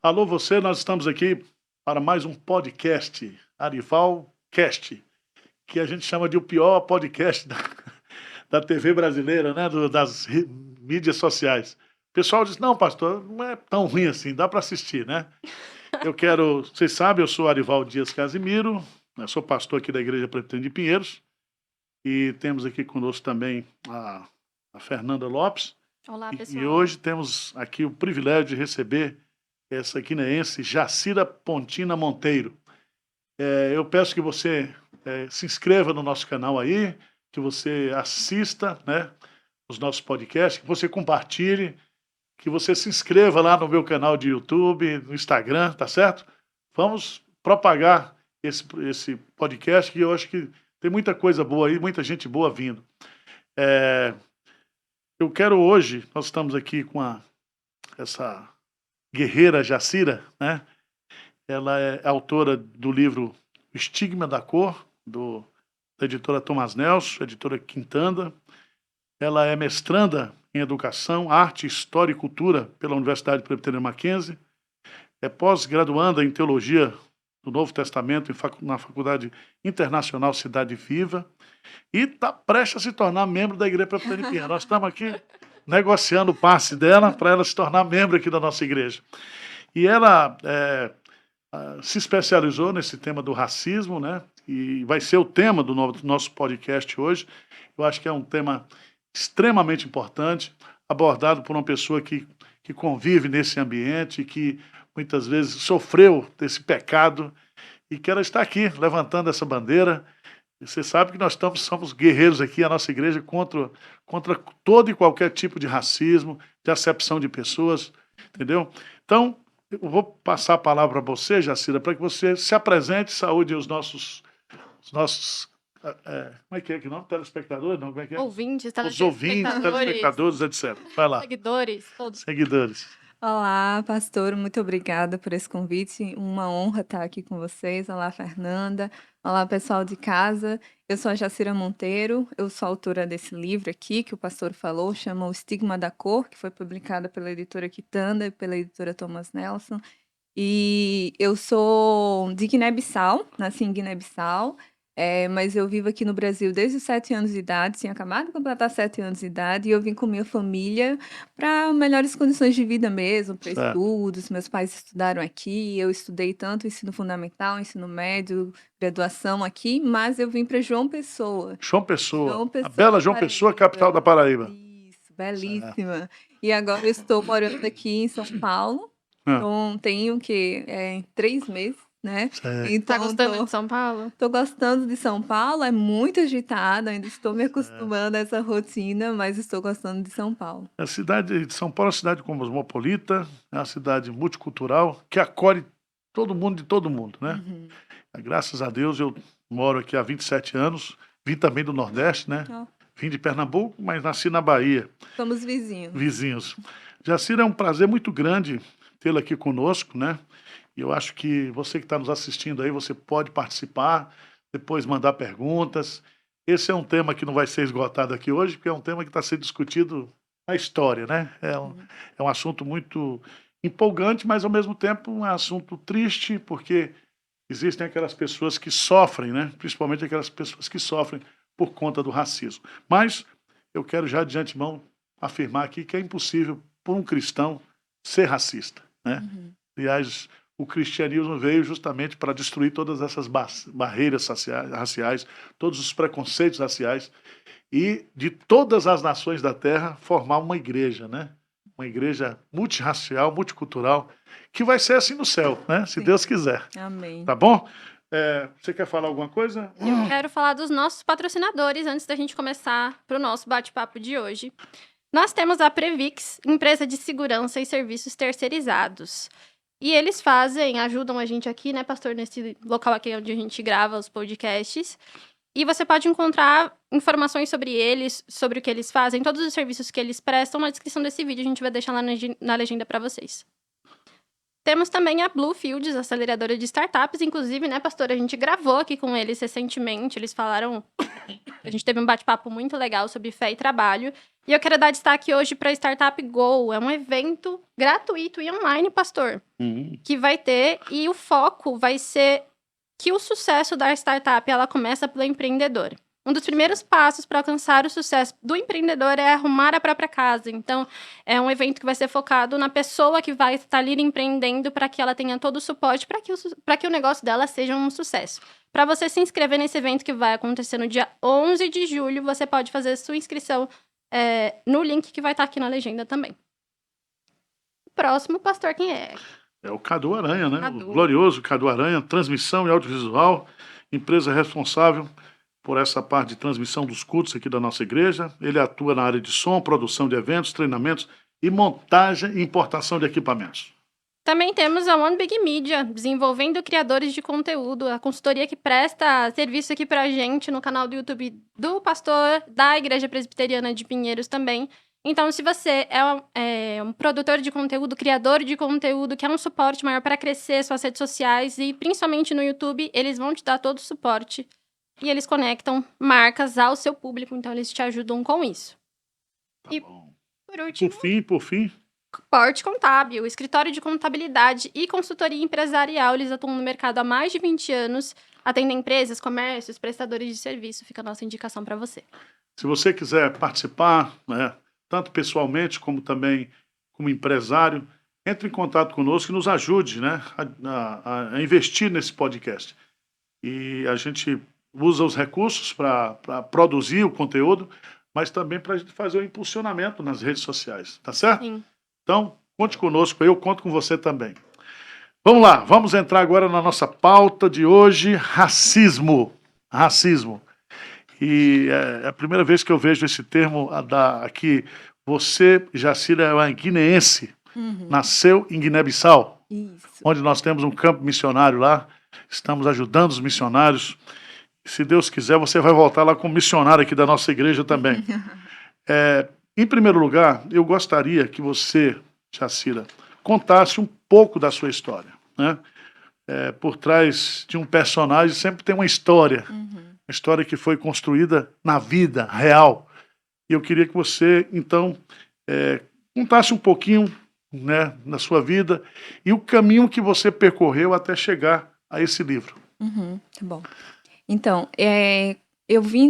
Alô, você, nós estamos aqui para mais um podcast, Arival Cast, que a gente chama de o pior podcast da TV brasileira, né? Das mídias sociais. O pessoal diz, não, pastor, não é tão ruim assim, dá para assistir, né? Vocês sabem, eu sou Arival Dias Casimiro, eu sou pastor aqui da Igreja Presbiteriana de Pinheiros, e temos aqui conosco também a Fernanda Lopes. Olá, E pessoal. hoje temos aqui o privilégio de receber essa guineense, Jacira Pontina Monteiro. Eu peço que você se inscreva no nosso canal aí, que você assista, né, os nossos podcasts, que você compartilhe, que você se inscreva lá no meu canal de YouTube, no Instagram, tá certo? Vamos propagar esse podcast, que eu acho que tem muita coisa boa aí, muita gente boa vindo. Eu quero hoje, nós estamos aqui com essa guerreira Jacira, né? Ela é autora do livro O Estigma da Cor, da editora Thomas Nelson, editora Quintanda. Ela é mestranda em Educação, Arte, História e Cultura pela Universidade Presbiteriana Mackenzie. É pós-graduanda em Teologia do Novo Testamento na Faculdade Internacional Cidade Viva. E está prestes a se tornar membro da Igreja Presbiteriana de Pinheiros. Nós estamos aqui negociando o passe dela para ela se tornar membro aqui da nossa igreja. E ela se especializou nesse tema do racismo, né? E vai ser o tema do nosso podcast hoje. Eu acho que é um tema extremamente importante, abordado por uma pessoa que convive nesse ambiente, que muitas vezes sofreu desse pecado e que ela está aqui levantando essa bandeira. E você sabe que nós somos guerreiros aqui, a nossa igreja, contra todo e qualquer tipo de racismo, de acepção de pessoas, entendeu? Então, eu vou passar a palavra para você, Jacira, para que você se apresente, saúde os nossos como é que não? Telespectadores? Não, como é que é? Ouvintes, Os ouvintes, telespectadores, etc. Vai lá. Seguidores, todos. Seguidores. Olá, pastor, muito obrigada por esse convite. Uma honra estar aqui com vocês. Olá, Fernanda. Olá, pessoal de casa. Eu sou a Jacira Monteiro. Eu sou autora desse livro aqui que o pastor falou, chama O Estigma da Cor, que foi publicada pela editora Quitanda e pela editora Thomas Nelson. E eu sou de Guiné-Bissau, nasci em Guiné-Bissau. Mas eu vivo aqui no Brasil desde os 7 anos de idade, tinha acabado de completar 7 anos de idade, e eu vim com minha família para melhores condições de vida mesmo, para estudos. Meus pais estudaram aqui, eu estudei tanto ensino fundamental, ensino médio, graduação aqui, mas eu vim para João Pessoa. João Pessoa, a bela João Pessoa, capital da Paraíba. Isso, belíssima. E agora eu estou morando aqui em São Paulo, então tenho 3 meses. Né? Então, tá gostando de São Paulo? Tô gostando de São Paulo, é muito agitado, ainda estou me acostumando a essa rotina, mas estou gostando de São Paulo. A cidade de São Paulo é uma cidade cosmopolita, é uma cidade multicultural, que acolhe todo mundo de todo mundo, né? Uhum. Graças a Deus eu moro aqui há 27 anos, vim também do Nordeste, né? Vim de Pernambuco, mas nasci na Bahia. Somos vizinhos. Vizinhos. Jacira, é um prazer muito grande tê-la aqui conosco, né? E eu acho que você que está nos assistindo aí, você pode participar, depois mandar perguntas. Esse é um tema que não vai ser esgotado aqui hoje, porque é um tema que está sendo discutido na história, né? É um assunto muito empolgante, mas ao mesmo tempo um assunto triste, porque existem aquelas pessoas que sofrem, né? Principalmente aquelas pessoas que sofrem por conta do racismo. Mas eu quero já de antemão afirmar aqui que é impossível por um cristão ser racista, né? Aliás, o cristianismo veio justamente para destruir todas essas barreiras raciais, todos os preconceitos raciais e de todas as nações da Terra formar uma igreja, né? Uma igreja multirracial, multicultural, que vai ser assim no céu, né? Se Deus quiser. Amém. Tá bom? Você quer falar alguma coisa? Eu quero falar dos nossos patrocinadores antes da gente começar para o nosso bate-papo de hoje. Nós temos a Previx, empresa de segurança e serviços terceirizados. E eles ajudam a gente aqui, né, pastor, nesse local aqui onde a gente grava os podcasts. E você pode encontrar informações sobre eles, sobre o que eles fazem, todos os serviços que eles prestam na descrição desse vídeo. A gente vai deixar lá na legenda para vocês. Temos também a Bluefields, aceleradora de startups. Inclusive, né, pastor, a gente gravou aqui com eles recentemente. Eles falaram A gente teve um bate-papo muito legal sobre fé e trabalho. E eu quero dar destaque hoje para a Startup Go. É um evento gratuito e online, pastor, que vai ter. E o foco vai ser que o sucesso da startup ela começa pelo empreendedor. Um dos primeiros passos para alcançar o sucesso do empreendedor é arrumar a própria casa. Então, é um evento que vai ser focado na pessoa que vai estar ali empreendendo para que ela tenha todo o suporte para que o negócio dela seja um sucesso. Para você se inscrever nesse evento que vai acontecer no dia 11 de julho, você pode fazer sua inscrição no link que vai estar aqui na legenda também. O próximo, pastor, quem é? É o Cadu Aranha, né? Cadu. O glorioso Cadu Aranha, transmissão e audiovisual, empresa responsável por essa parte de transmissão dos cultos aqui da nossa igreja. Ele atua na área de som, produção de eventos, treinamentos e montagem e importação de equipamentos. Também temos a One Big Media, desenvolvendo criadores de conteúdo, a consultoria que presta serviço aqui pra gente no canal do YouTube do pastor da Igreja Presbiteriana de Pinheiros também. Então, se você é um produtor de conteúdo, criador de conteúdo, quer um suporte maior para crescer suas redes sociais e principalmente no YouTube, eles vão te dar todo o suporte e eles conectam marcas ao seu público, então eles te ajudam com isso. Tá E, bom. por último, Por fim, Porte Contábil, escritório de contabilidade e consultoria empresarial. Eles atuam no mercado há mais de 20 anos, atendem empresas, comércios, prestadores de serviço. Fica a nossa indicação para você. se você quiser participar, né, tanto pessoalmente como também como empresário, entre em contato conosco e nos ajude, né, a investir nesse podcast. E a gente usa os recursos para produzir o conteúdo, mas também para a gente fazer o impulsionamento nas redes sociais, tá certo? Sim. Então, conte conosco, eu conto com você também. Vamos lá, vamos entrar agora na nossa pauta de hoje, racismo. Racismo. E é a primeira vez que eu vejo esse termo aqui. Você, Jacira, é uma guineense, nasceu em Guiné-Bissau, Isso. onde nós temos um campo missionário lá, estamos ajudando os missionários. Se Deus quiser, você vai voltar lá como missionário aqui da nossa igreja também. Em primeiro lugar, eu gostaria que você, Jacira, contasse um pouco da sua história, né? Por trás de um personagem sempre tem uma história, uma história que foi construída na vida real. E eu queria que você, então, contasse um pouquinho, né, da sua vida e o caminho que você percorreu até chegar a esse livro. Tá bom. Então, eu vim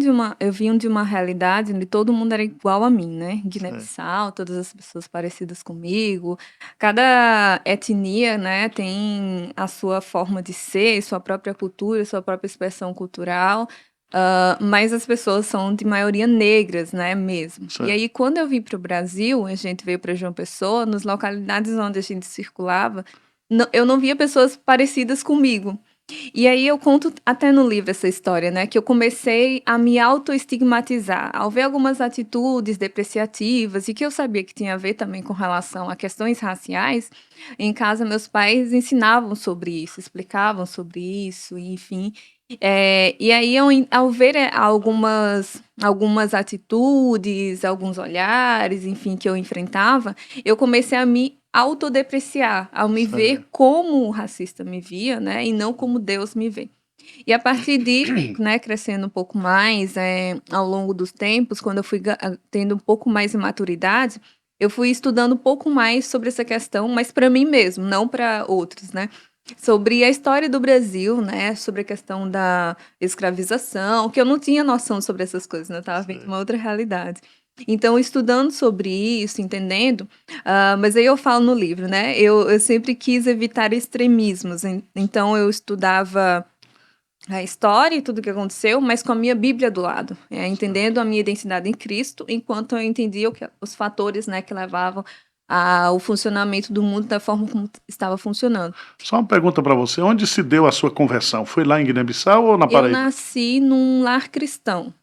de uma realidade onde todo mundo era igual a mim, né? Guiné-Bissau, todas as pessoas parecidas comigo. Cada etnia, né, tem a sua forma de ser, sua própria cultura, sua própria expressão cultural. Mas as pessoas são de maioria negras, né, mesmo. Certo. E aí, quando eu vim para o Brasil, a gente veio para João Pessoa, nas localidades onde a gente circulava, eu não via pessoas parecidas comigo. E aí eu conto até no livro essa história, né? Que eu comecei a me autoestigmatizar ao ver algumas atitudes depreciativas e que eu sabia que tinha a ver também com relação a questões raciais. Em casa, meus pais ensinavam sobre isso, explicavam sobre isso, enfim. E aí, ao ver algumas atitudes, alguns olhares, enfim, que eu enfrentava, eu comecei a me autodepreciar, ao me ver como o racista me via, né, e não como Deus me vê. E a partir disso, né, crescendo um pouco mais ao longo dos tempos, quando eu fui tendo um pouco mais de maturidade, eu fui estudando um pouco mais sobre essa questão, mas para mim mesmo, não para outros, né? Sobre a história do Brasil, né? Sobre a questão da escravização, que eu não tinha noção sobre essas coisas, né? Eu estava vendo uma outra realidade. Então, estudando sobre isso, entendendo, mas aí eu falo no livro, né? Eu sempre quis evitar extremismos, então eu estudava a história e tudo o que aconteceu, mas com a minha Bíblia do lado, entendendo a minha identidade em Cristo, enquanto eu entendia os fatores, né, que levavam ao funcionamento do mundo da forma como estava funcionando. Só uma pergunta para você, onde se deu a sua conversão? Foi lá em Guiné-Bissau ou na Eu Paraíba? nasci num lar cristão.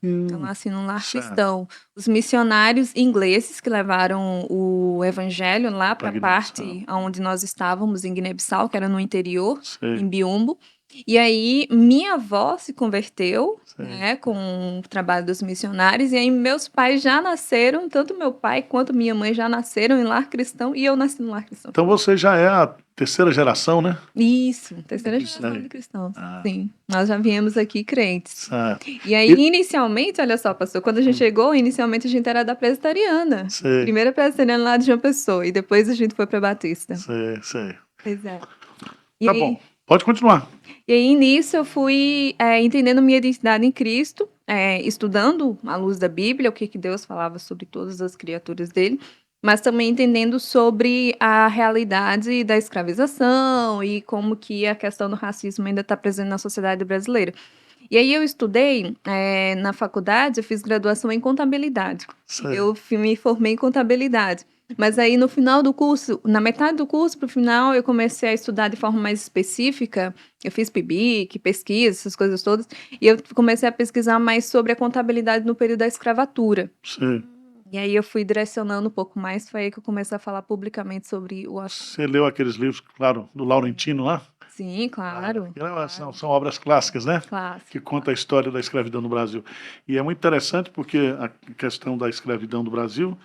Cristão. Os missionários ingleses que levaram o evangelho lá para a parte onde nós estávamos, em Guiné-Bissau, que era no interior, em Biumbo. E aí, minha avó se converteu, Sei. né, com o trabalho dos missionários, e aí meus pais já nasceram, tanto meu pai quanto minha mãe já nasceram em lar cristão, e eu nasci no lar cristão. Então você já é a terceira geração, né? Isso, terceira Isso geração aí. de cristãos. Ah, Sim, nós já viemos aqui crentes. certo. E aí, E- inicialmente, olha só, pastor, quando a gente chegou, inicialmente a gente era da presbiteriana. Sei, Primeira presbiteriana lá de João Pessoa, e depois a gente foi pra Batista. sei. Pois é. E Tá aí, bom. Pode continuar. E aí, nisso, eu fui entendendo minha identidade em Cristo, estudando à luz da Bíblia, o que Deus falava sobre todas as criaturas dele, mas também entendendo sobre a realidade da escravização e como que a questão do racismo ainda está presente na sociedade brasileira. E aí eu estudei na faculdade, eu fiz graduação em contabilidade. Sei. Eu me formei em contabilidade. Mas aí no final do curso, na metade do curso para o final, eu comecei a estudar de forma mais específica. Eu fiz PIBIC, pesquisa, essas coisas todas. E eu comecei a pesquisar mais sobre a contabilidade no período da escravatura. Sei. E aí eu fui direcionando um pouco mais, foi aí que eu comecei a falar publicamente sobre o assunto. Você leu aqueles livros, claro, do Laurentino lá? Sim, claro. São obras clássicas, né? Clássico. Que conta a história da escravidão no Brasil. E é muito interessante porque a questão da escravidão do Brasil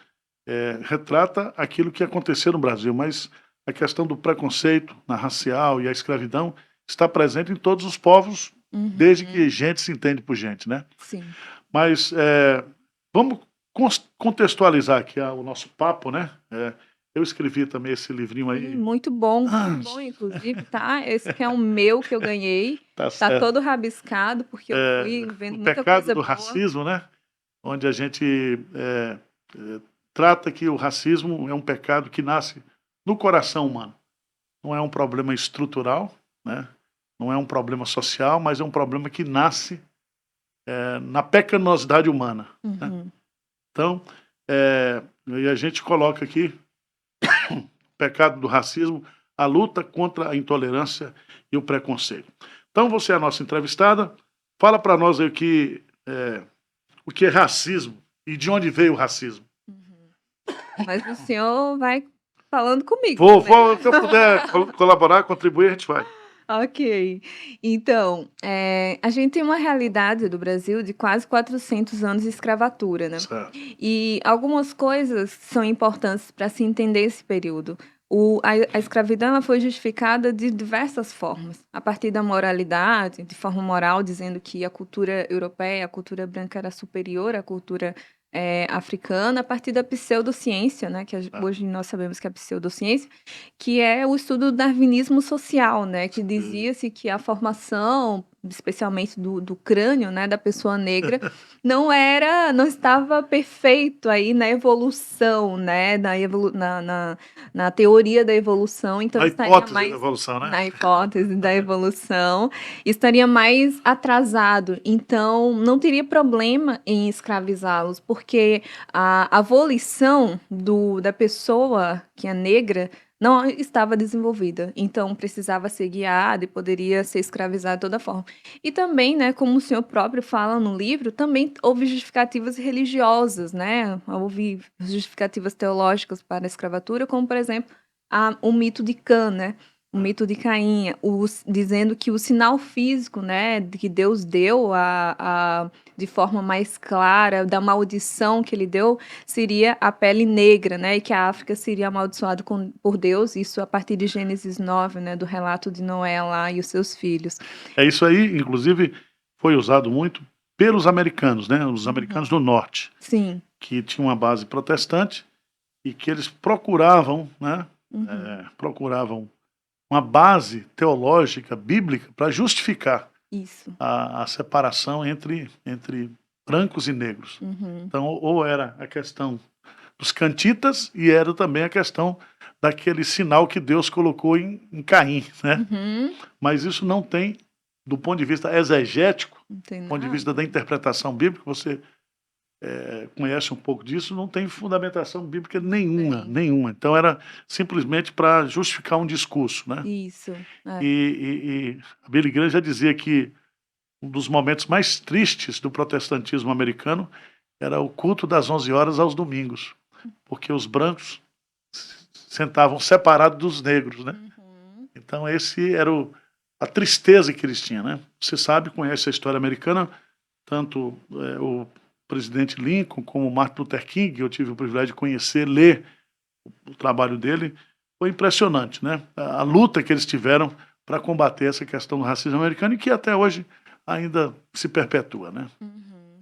retrata aquilo que aconteceu no Brasil, mas a questão do preconceito na racial e a escravidão está presente em todos os povos, desde que gente se entende por gente, né? Sim. Mas vamos contextualizar aqui o nosso papo, né? Eu escrevi também esse livrinho aí. Muito bom, inclusive, tá? Esse aqui é um meu que eu ganhei. Tá Tá certo. todo rabiscado, porque eu fui vendo O muita pecado coisa do boa. racismo, né? Onde a gente trata que o racismo é um pecado que nasce no coração humano. Não é um problema estrutural, né? Não é um problema social, mas é um problema que nasce na pecaminosidade humana. Né? Uhum. Então, e a gente coloca aqui o pecado do racismo, a luta contra a intolerância e o preconceito. Então, você é a nossa entrevistada. Fala para nós aí o que é racismo e de onde veio o racismo. Mas o senhor vai falando comigo. Vou, se eu puder colaborar, contribuir, a gente vai. Ok. Então, a gente tem uma realidade do Brasil de quase 400 anos de escravatura, né? Certo. E algumas coisas são importantes para se entender esse período. A escravidão ela foi justificada de diversas formas, a partir da moralidade, de forma moral, dizendo que a cultura europeia, a cultura branca era superior à cultura africana, a partir da pseudociência, né, que hoje nós sabemos que é a pseudociência, que é o estudo do darwinismo social, né, que dizia-se que a formação, especialmente do crânio, né, da pessoa negra, não estava perfeito aí na evolução, né, na teoria da evolução, então A estaria hipótese mais da evolução, né? na hipótese da evolução, estaria mais atrasado, então não teria problema em escravizá-los, porque a abolição da pessoa que é negra não estava desenvolvida, então precisava ser guiada e poderia ser escravizada de toda forma. E também, né, como o senhor próprio fala no livro, também houve justificativas religiosas, né? Houve justificativas teológicas para a escravatura, como, por exemplo, o mito de Cã, né? O mito de Caim, dizendo que o sinal físico, né, que Deus deu de forma mais clara, da maldição que ele deu, seria a pele negra, né, e que a África seria amaldiçoada por Deus, isso a partir de Gênesis 9, né, do relato de Noé lá e os seus filhos. Isso aí, inclusive, foi usado muito pelos americanos, né? Os americanos do norte, Sim. que tinham uma base protestante e que eles procuravam, né? Procuravam uma base teológica, bíblica, para justificar Isso. a separação entre brancos e negros. Então, ou era a questão dos cantitas e era também a questão daquele sinal que Deus colocou em Caim, né? Mas isso não tem, do ponto de vista exegético, do ponto de vista da interpretação bíblica, você conhece um pouco disso, não tem fundamentação bíblica nenhuma. Então era simplesmente para justificar um discurso, né? Isso. E a Billy Graham já dizia que um dos momentos mais tristes do protestantismo americano era o culto das 11 horas aos domingos, porque os brancos sentavam separados dos negros, né? Então esse era a tristeza que eles tinham, né? Você sabe, conhece a história americana, tanto o presidente Lincoln como o Martin Luther King, eu tive o privilégio de conhecer, ler o trabalho dele, foi impressionante, né? A luta que eles tiveram para combater essa questão do racismo americano e que até hoje ainda se perpetua, né?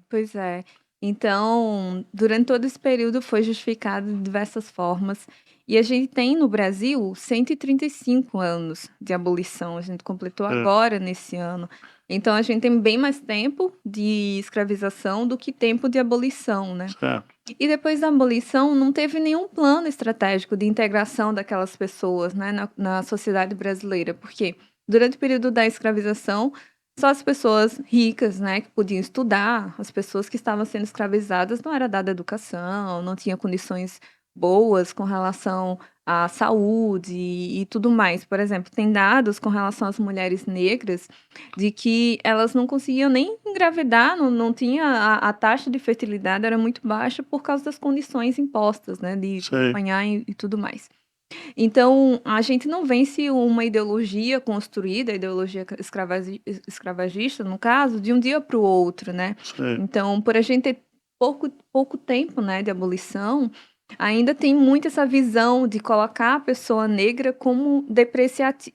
Pois é. Então, durante todo esse período foi justificado de diversas formas. E a gente tem no Brasil 135 anos de abolição. A gente completou É, agora nesse ano. Então, a gente tem bem mais tempo de escravização do que tempo de abolição, né? certo. E depois da abolição, não teve nenhum plano estratégico de integração daquelas pessoas, né, na sociedade brasileira, porque durante o período da escravização, só as pessoas ricas, né, que podiam estudar, as pessoas que estavam sendo escravizadas não era dada educação, não tinha condições boas com relação à saúde e tudo mais. Por exemplo, tem dados com relação às mulheres negras de que elas não conseguiam nem engravidar, não tinha a taxa de fertilidade era muito baixa por causa das condições impostas, né, de Sei. apanhar e tudo mais. Então, a gente não vence uma ideologia construída, a ideologia escravagista, no caso, de um dia para o outro, né? Sei. Então, por a gente ter pouco tempo, né, de abolição, ainda tem muito essa visão de colocar a pessoa negra como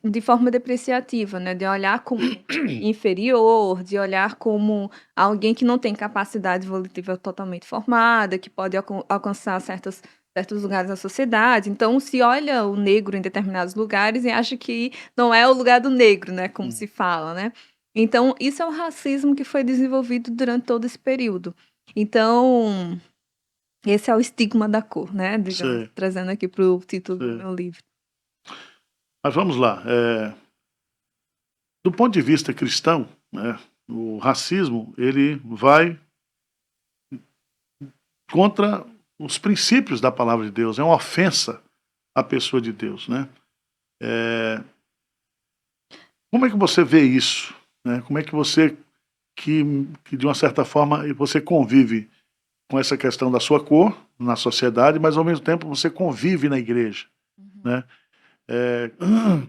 de forma depreciativa, né? De olhar como inferior, de olhar como alguém que não tem capacidade volitiva totalmente formada, que pode alcançar certos lugares da sociedade. Então, se olha o negro em determinados lugares e acha que não é o lugar do negro, né? Como se fala, né? Então, isso é o racismo que foi desenvolvido durante todo esse período. Então, esse é o estigma da cor, né? Digamos, Sei. trazendo aqui para o título do Sei. meu livro. Mas vamos lá. Do ponto de vista cristão, né, o racismo ele vai contra os princípios da palavra de Deus. É uma ofensa à pessoa de Deus, né? Como é que você vê isso, né? Como é que você que de uma certa forma você convive com essa questão da sua cor na sociedade, mas ao mesmo tempo você convive na igreja, né?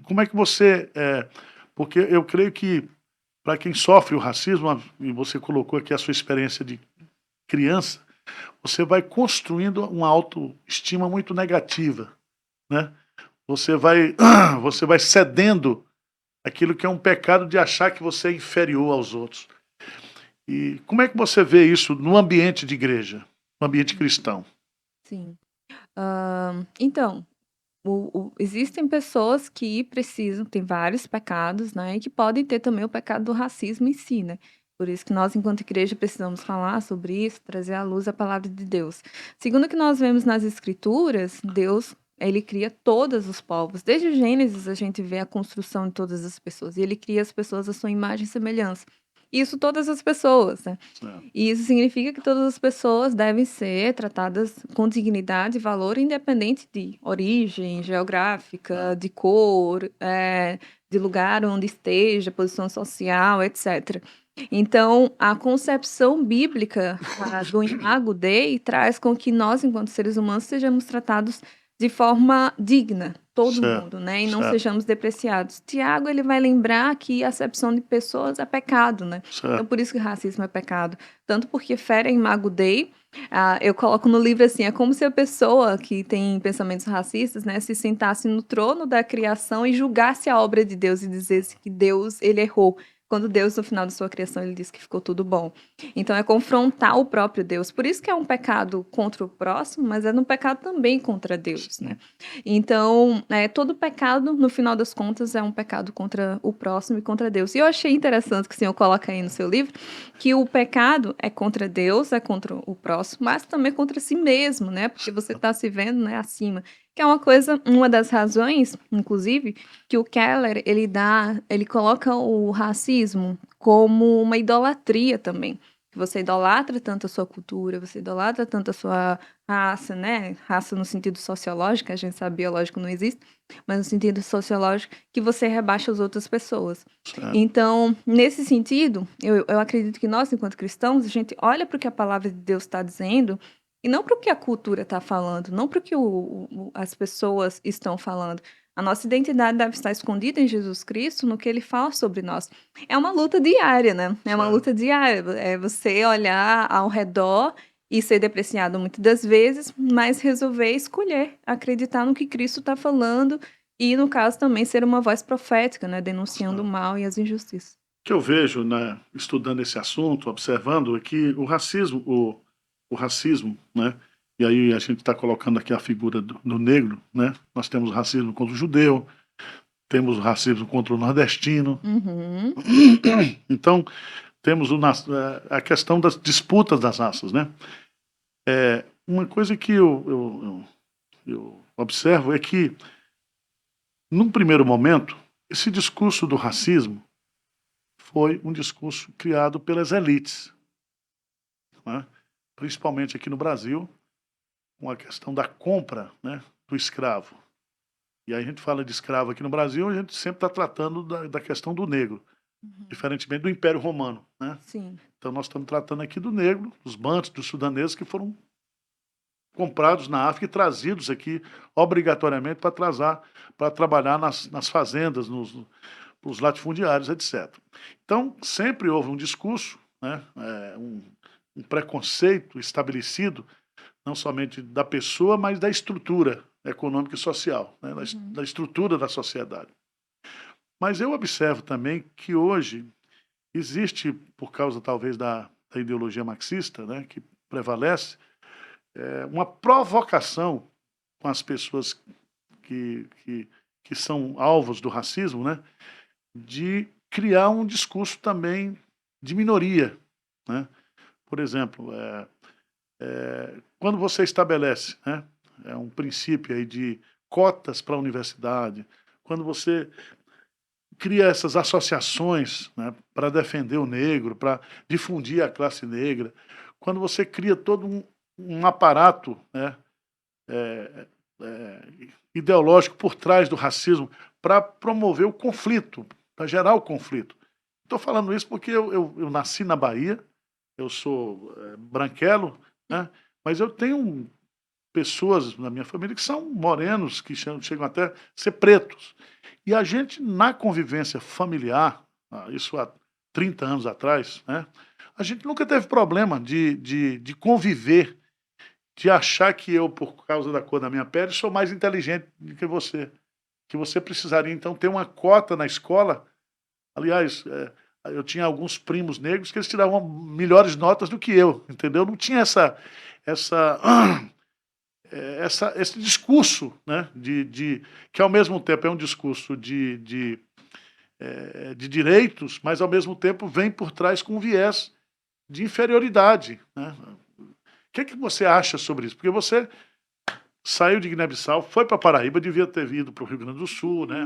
Como é que você porque eu creio que para quem sofre o racismo, e você colocou aqui a sua experiência de criança, você vai construindo uma autoestima muito negativa, né? Você vai cedendo aquilo que é um pecado de achar que você é inferior aos outros. E como é que você vê isso no ambiente de igreja, no ambiente cristão? Sim. Então, existem pessoas que precisam, tem vários pecados, né? E que podem ter também o pecado do racismo em si, né? Por isso que nós, enquanto igreja, precisamos falar sobre isso, trazer à luz a palavra de Deus. Segundo o que nós vemos nas Escrituras, Deus, ele cria todos os povos. Desde o Gênesis, a gente vê a construção de todas as pessoas. E ele cria as pessoas à sua imagem e semelhança. Isso todas as pessoas, né? Certo. E isso significa que todas as pessoas devem ser tratadas com dignidade e valor, independente de origem geográfica, de cor, de lugar onde esteja, posição social, etc. Então, a concepção bíblica do Imago Dei traz com que nós, enquanto seres humanos, sejamos tratados de forma digna, todo Certo, mundo, né? E não certo. sejamos depreciados. Tiago, ele vai lembrar que a acepção de pessoas é pecado, né? Então, Certo. por isso que o racismo é pecado. Tanto porque fere a Imago Dei, eu coloco no livro assim, é como se a pessoa que tem pensamentos racistas, né, se sentasse no trono da criação e julgasse a obra de Deus e dissesse que Deus, ele errou. Quando Deus, no final da sua criação, ele disse que ficou tudo bom. Então, é confrontar o próprio Deus. Por isso que é um pecado contra o próximo, mas é um pecado também contra Deus, né? Então, todo pecado, no final das contas, é um pecado contra o próximo e contra Deus. E eu achei interessante que o senhor coloca aí no seu livro que o pecado é contra Deus, é contra o próximo, mas também contra si mesmo, né? Porque você está se vendo, né, acima. Que é uma das razões, inclusive, que o Keller, ele coloca o racismo como uma idolatria também. Que você idolatra tanto a sua cultura, você idolatra tanto a sua raça, né? Raça no sentido sociológico, a gente sabe biológico não existe, mas no sentido sociológico, que você rebaixa as outras pessoas. Certo. Então, nesse sentido, eu acredito que nós, enquanto cristãos, a gente olha para o que a palavra de Deus está dizendo e não para o que a cultura está falando, não para o que as pessoas estão falando. A nossa identidade deve estar escondida em Jesus Cristo, no que ele fala sobre nós. É uma luta diária, né? É uma Certo. luta diária. É você olhar ao redor e ser depreciado muitas das vezes, mas resolver escolher, acreditar no que Cristo está falando e, no caso, também ser uma voz profética, né? Denunciando o Certo. mal e as injustiças. O que eu vejo, né, estudando esse assunto, observando, é que o racismo, né, e aí a gente está colocando aqui a figura do negro, né, nós temos o racismo contra o judeu, temos o racismo contra o nordestino, Uhum. então temos a questão das disputas das raças, né. Uma coisa que eu observo é que, num primeiro momento, esse discurso do racismo foi um discurso criado pelas elites, né? Principalmente aqui no Brasil, com a questão da compra, né, do escravo. E aí a gente fala de escravo aqui no Brasil, a gente sempre está tratando da questão do negro, diferentemente do Império Romano, né? Sim. Então nós estamos tratando aqui do negro, dos bantos, dos sudaneses que foram comprados na África e trazidos aqui obrigatoriamente para trabalhar nas fazendas, nos latifundiários, etc. Então sempre houve um discurso, né, um preconceito estabelecido, não somente da pessoa, mas da estrutura econômica e social, né, da estrutura da sociedade. Mas eu observo também que hoje existe, por causa talvez da ideologia marxista, né, que prevalece, uma provocação com as pessoas que são alvos do racismo, né, de criar um discurso também de minoria, né? Por exemplo, quando você estabelece, né, um princípio aí de cotas para a universidade, quando você cria essas associações, né, para defender o negro, para difundir a classe negra, quando você cria todo um aparato, né, ideológico por trás do racismo para promover o conflito, para gerar o conflito. Estou falando isso porque eu nasci na Bahia, eu sou branquelo, né, mas eu tenho pessoas na minha família que são morenos, que chegam até a ser pretos. E a gente, na convivência familiar, isso há 30 anos atrás, né, a gente nunca teve problema de conviver, de achar que eu, por causa da cor da minha pele, sou mais inteligente do que você precisaria, então, ter uma cota na escola. Aliás, eu tinha alguns primos negros que eles tiravam melhores notas do que eu, entendeu? Não tinha esse discurso, né, que ao mesmo tempo é um discurso de direitos, mas ao mesmo tempo vem por trás com um viés de inferioridade, né? O que você acha sobre isso? Porque você saiu de Guiné-Bissau, foi para Paraíba, devia ter vindo para o Rio Grande do Sul, né?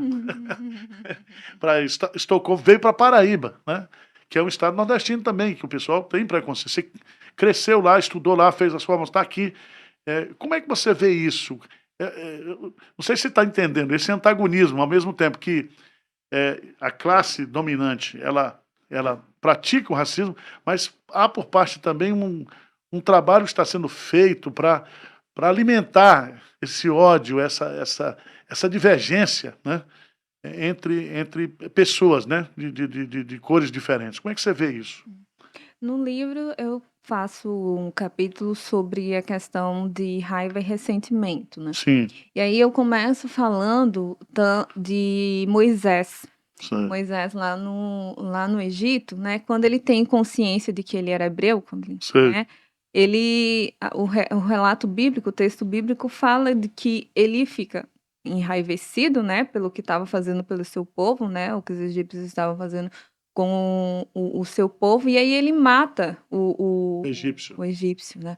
Para Estocolmo, veio para Paraíba, né? Que é um estado nordestino também, que o pessoal tem preconceito. Você cresceu lá, estudou lá, fez a sua formação, está aqui. Como é que você vê isso? Não sei se você está entendendo, esse antagonismo, ao mesmo tempo que a classe dominante, ela pratica o racismo, mas há por parte também um trabalho que está sendo feito para alimentar esse ódio, essa divergência, né, entre pessoas, né, de cores diferentes. Como é que você vê isso? No livro, eu faço um capítulo sobre a questão de raiva e ressentimento, né? Sim, E aí eu começo falando de Moisés. sei, Moisés lá no Egito, né? Quando ele tem consciência de que ele era hebreu, sei, né? O relato bíblico, o texto bíblico fala de que ele fica enraivecido, né? Pelo que estava fazendo pelo seu povo, né? O que os egípcios estavam fazendo com o seu povo, e aí ele mata egípcio. o egípcio, né?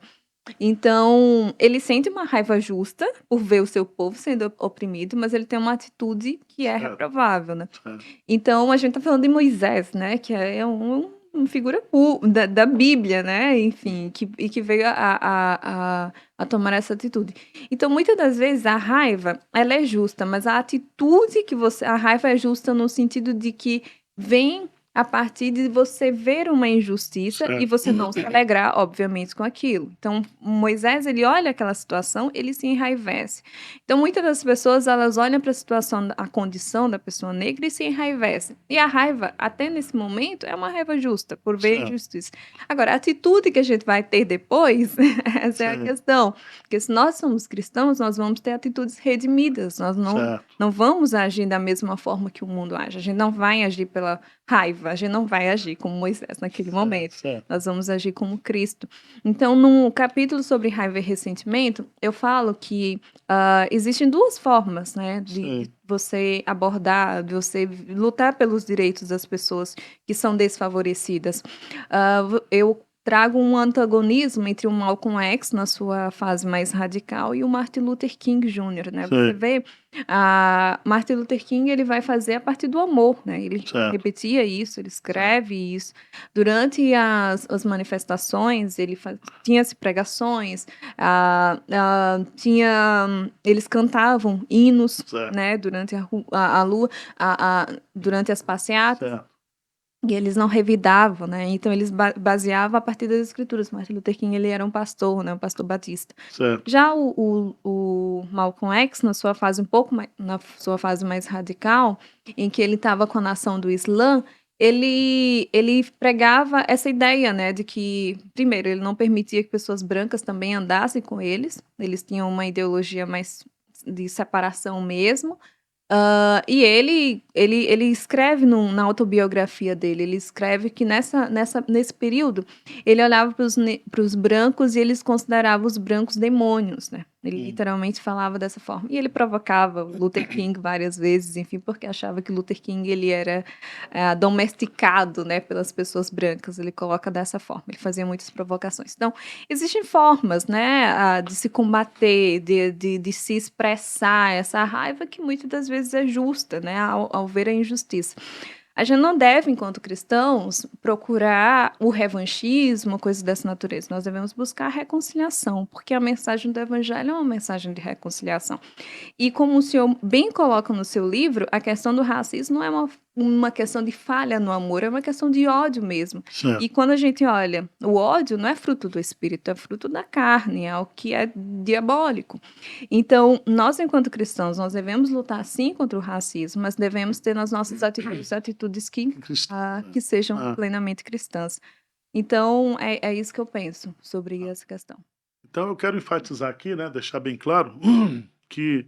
Então, ele sente uma raiva justa por ver o seu povo sendo oprimido, mas ele tem uma atitude que é Certo. reprovável, né? Certo. Então, a gente tá falando de Moisés, né? Que é uma figura da Bíblia, né? Enfim, que veio a tomar essa atitude. Então, muitas das vezes, a raiva, ela é justa, mas a atitude a raiva é justa no sentido de que vem a partir de você ver uma injustiça e Certo. você não se alegrar, obviamente, com aquilo. Então, Moisés, ele olha aquela situação, ele se enraivece. Então, muitas das pessoas, elas olham para a situação, a condição da pessoa negra e se enraivecem. E a raiva, até nesse momento, é uma raiva justa, por ver a Certo. injustiça. Agora, a atitude que a gente vai ter depois, essa é a Certo. questão. Porque se nós somos cristãos, nós vamos ter atitudes redimidas. Nós Certo. não vamos agir da mesma forma que o mundo age. A gente não vai agir pela raiva, a gente não vai agir como Moisés naquele momento. Certo. Nós vamos agir como Cristo. Então, no capítulo sobre raiva e ressentimento, eu falo que existem duas formas, né, de Sim. você abordar, de você lutar pelos direitos das pessoas que são desfavorecidas. Eu trago um antagonismo entre o Malcolm X na sua fase mais radical e o Martin Luther King Jr., né? Você Sim. vê, Martin Luther King, ele vai fazer a partir do amor, né? Ele Certo. repetia isso, ele Certo. escreve isso. Durante as manifestações, ele tinha as pregações, eles cantavam hinos, Certo. né? Durante durante as passeatas. Certo. E eles não revidavam, né? Então eles baseavam a partir das escrituras. Martin Luther King, ele era um pastor, né? Um pastor batista. Certo. Já o Malcolm X, na sua fase na sua fase mais radical, em que ele estava com a nação do Islã, ele pregava essa ideia, né, de que, primeiro, ele não permitia que pessoas brancas também andassem com eles. Eles tinham uma ideologia mais de separação mesmo. E ele escreve na autobiografia dele, ele escreve que nesse período ele olhava para os brancos e eles consideravam os brancos demônios, né? Ele literalmente falava dessa forma. E ele provocava o Luther King várias vezes, enfim, porque achava que Luther King ele era domesticado, né, pelas pessoas brancas. Ele coloca dessa forma, ele fazia muitas provocações. Então, existem formas, né, de se combater, de se expressar essa raiva que muitas das vezes é justa, né, ao ver a injustiça. A gente não deve, enquanto cristãos, procurar o revanchismo, coisas dessa natureza. Nós devemos buscar a reconciliação, porque a mensagem do evangelho é uma mensagem de reconciliação. E como o senhor bem coloca no seu livro, a questão do racismo não é uma questão de falha no amor, é uma questão de ódio mesmo. Certo. E quando a gente olha, o ódio não é fruto do espírito, é fruto da carne, é o que é diabólico. Então, nós, enquanto cristãos, nós devemos lutar sim contra o racismo, mas devemos ter nas nossas atitudes que sejam plenamente cristãs. Então, é isso que eu penso sobre essa questão. Então eu quero enfatizar aqui, né, deixar bem claro que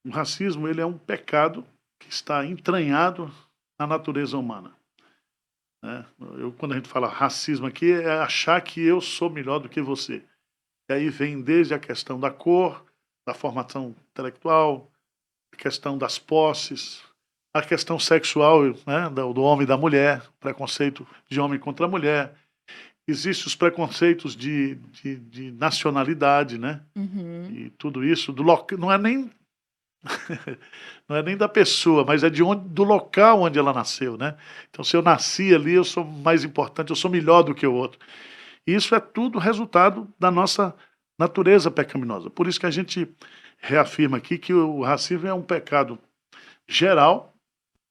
o racismo ele é um pecado que está entranhado na natureza humana, né? Quando a gente fala racismo aqui, é achar que eu sou melhor do que você. E aí vem desde a questão da cor, da formação intelectual, a questão das posses, a questão sexual, né, do homem e da mulher, preconceito de homem contra mulher. Existem os preconceitos de nacionalidade, né? E tudo isso, não é nem não é nem da pessoa, mas é do local onde ela nasceu, né? Então, se eu nasci ali, eu sou mais importante, eu sou melhor do que o outro. E isso é tudo resultado da nossa natureza pecaminosa. Por isso que a gente reafirma aqui que o racismo é um pecado geral,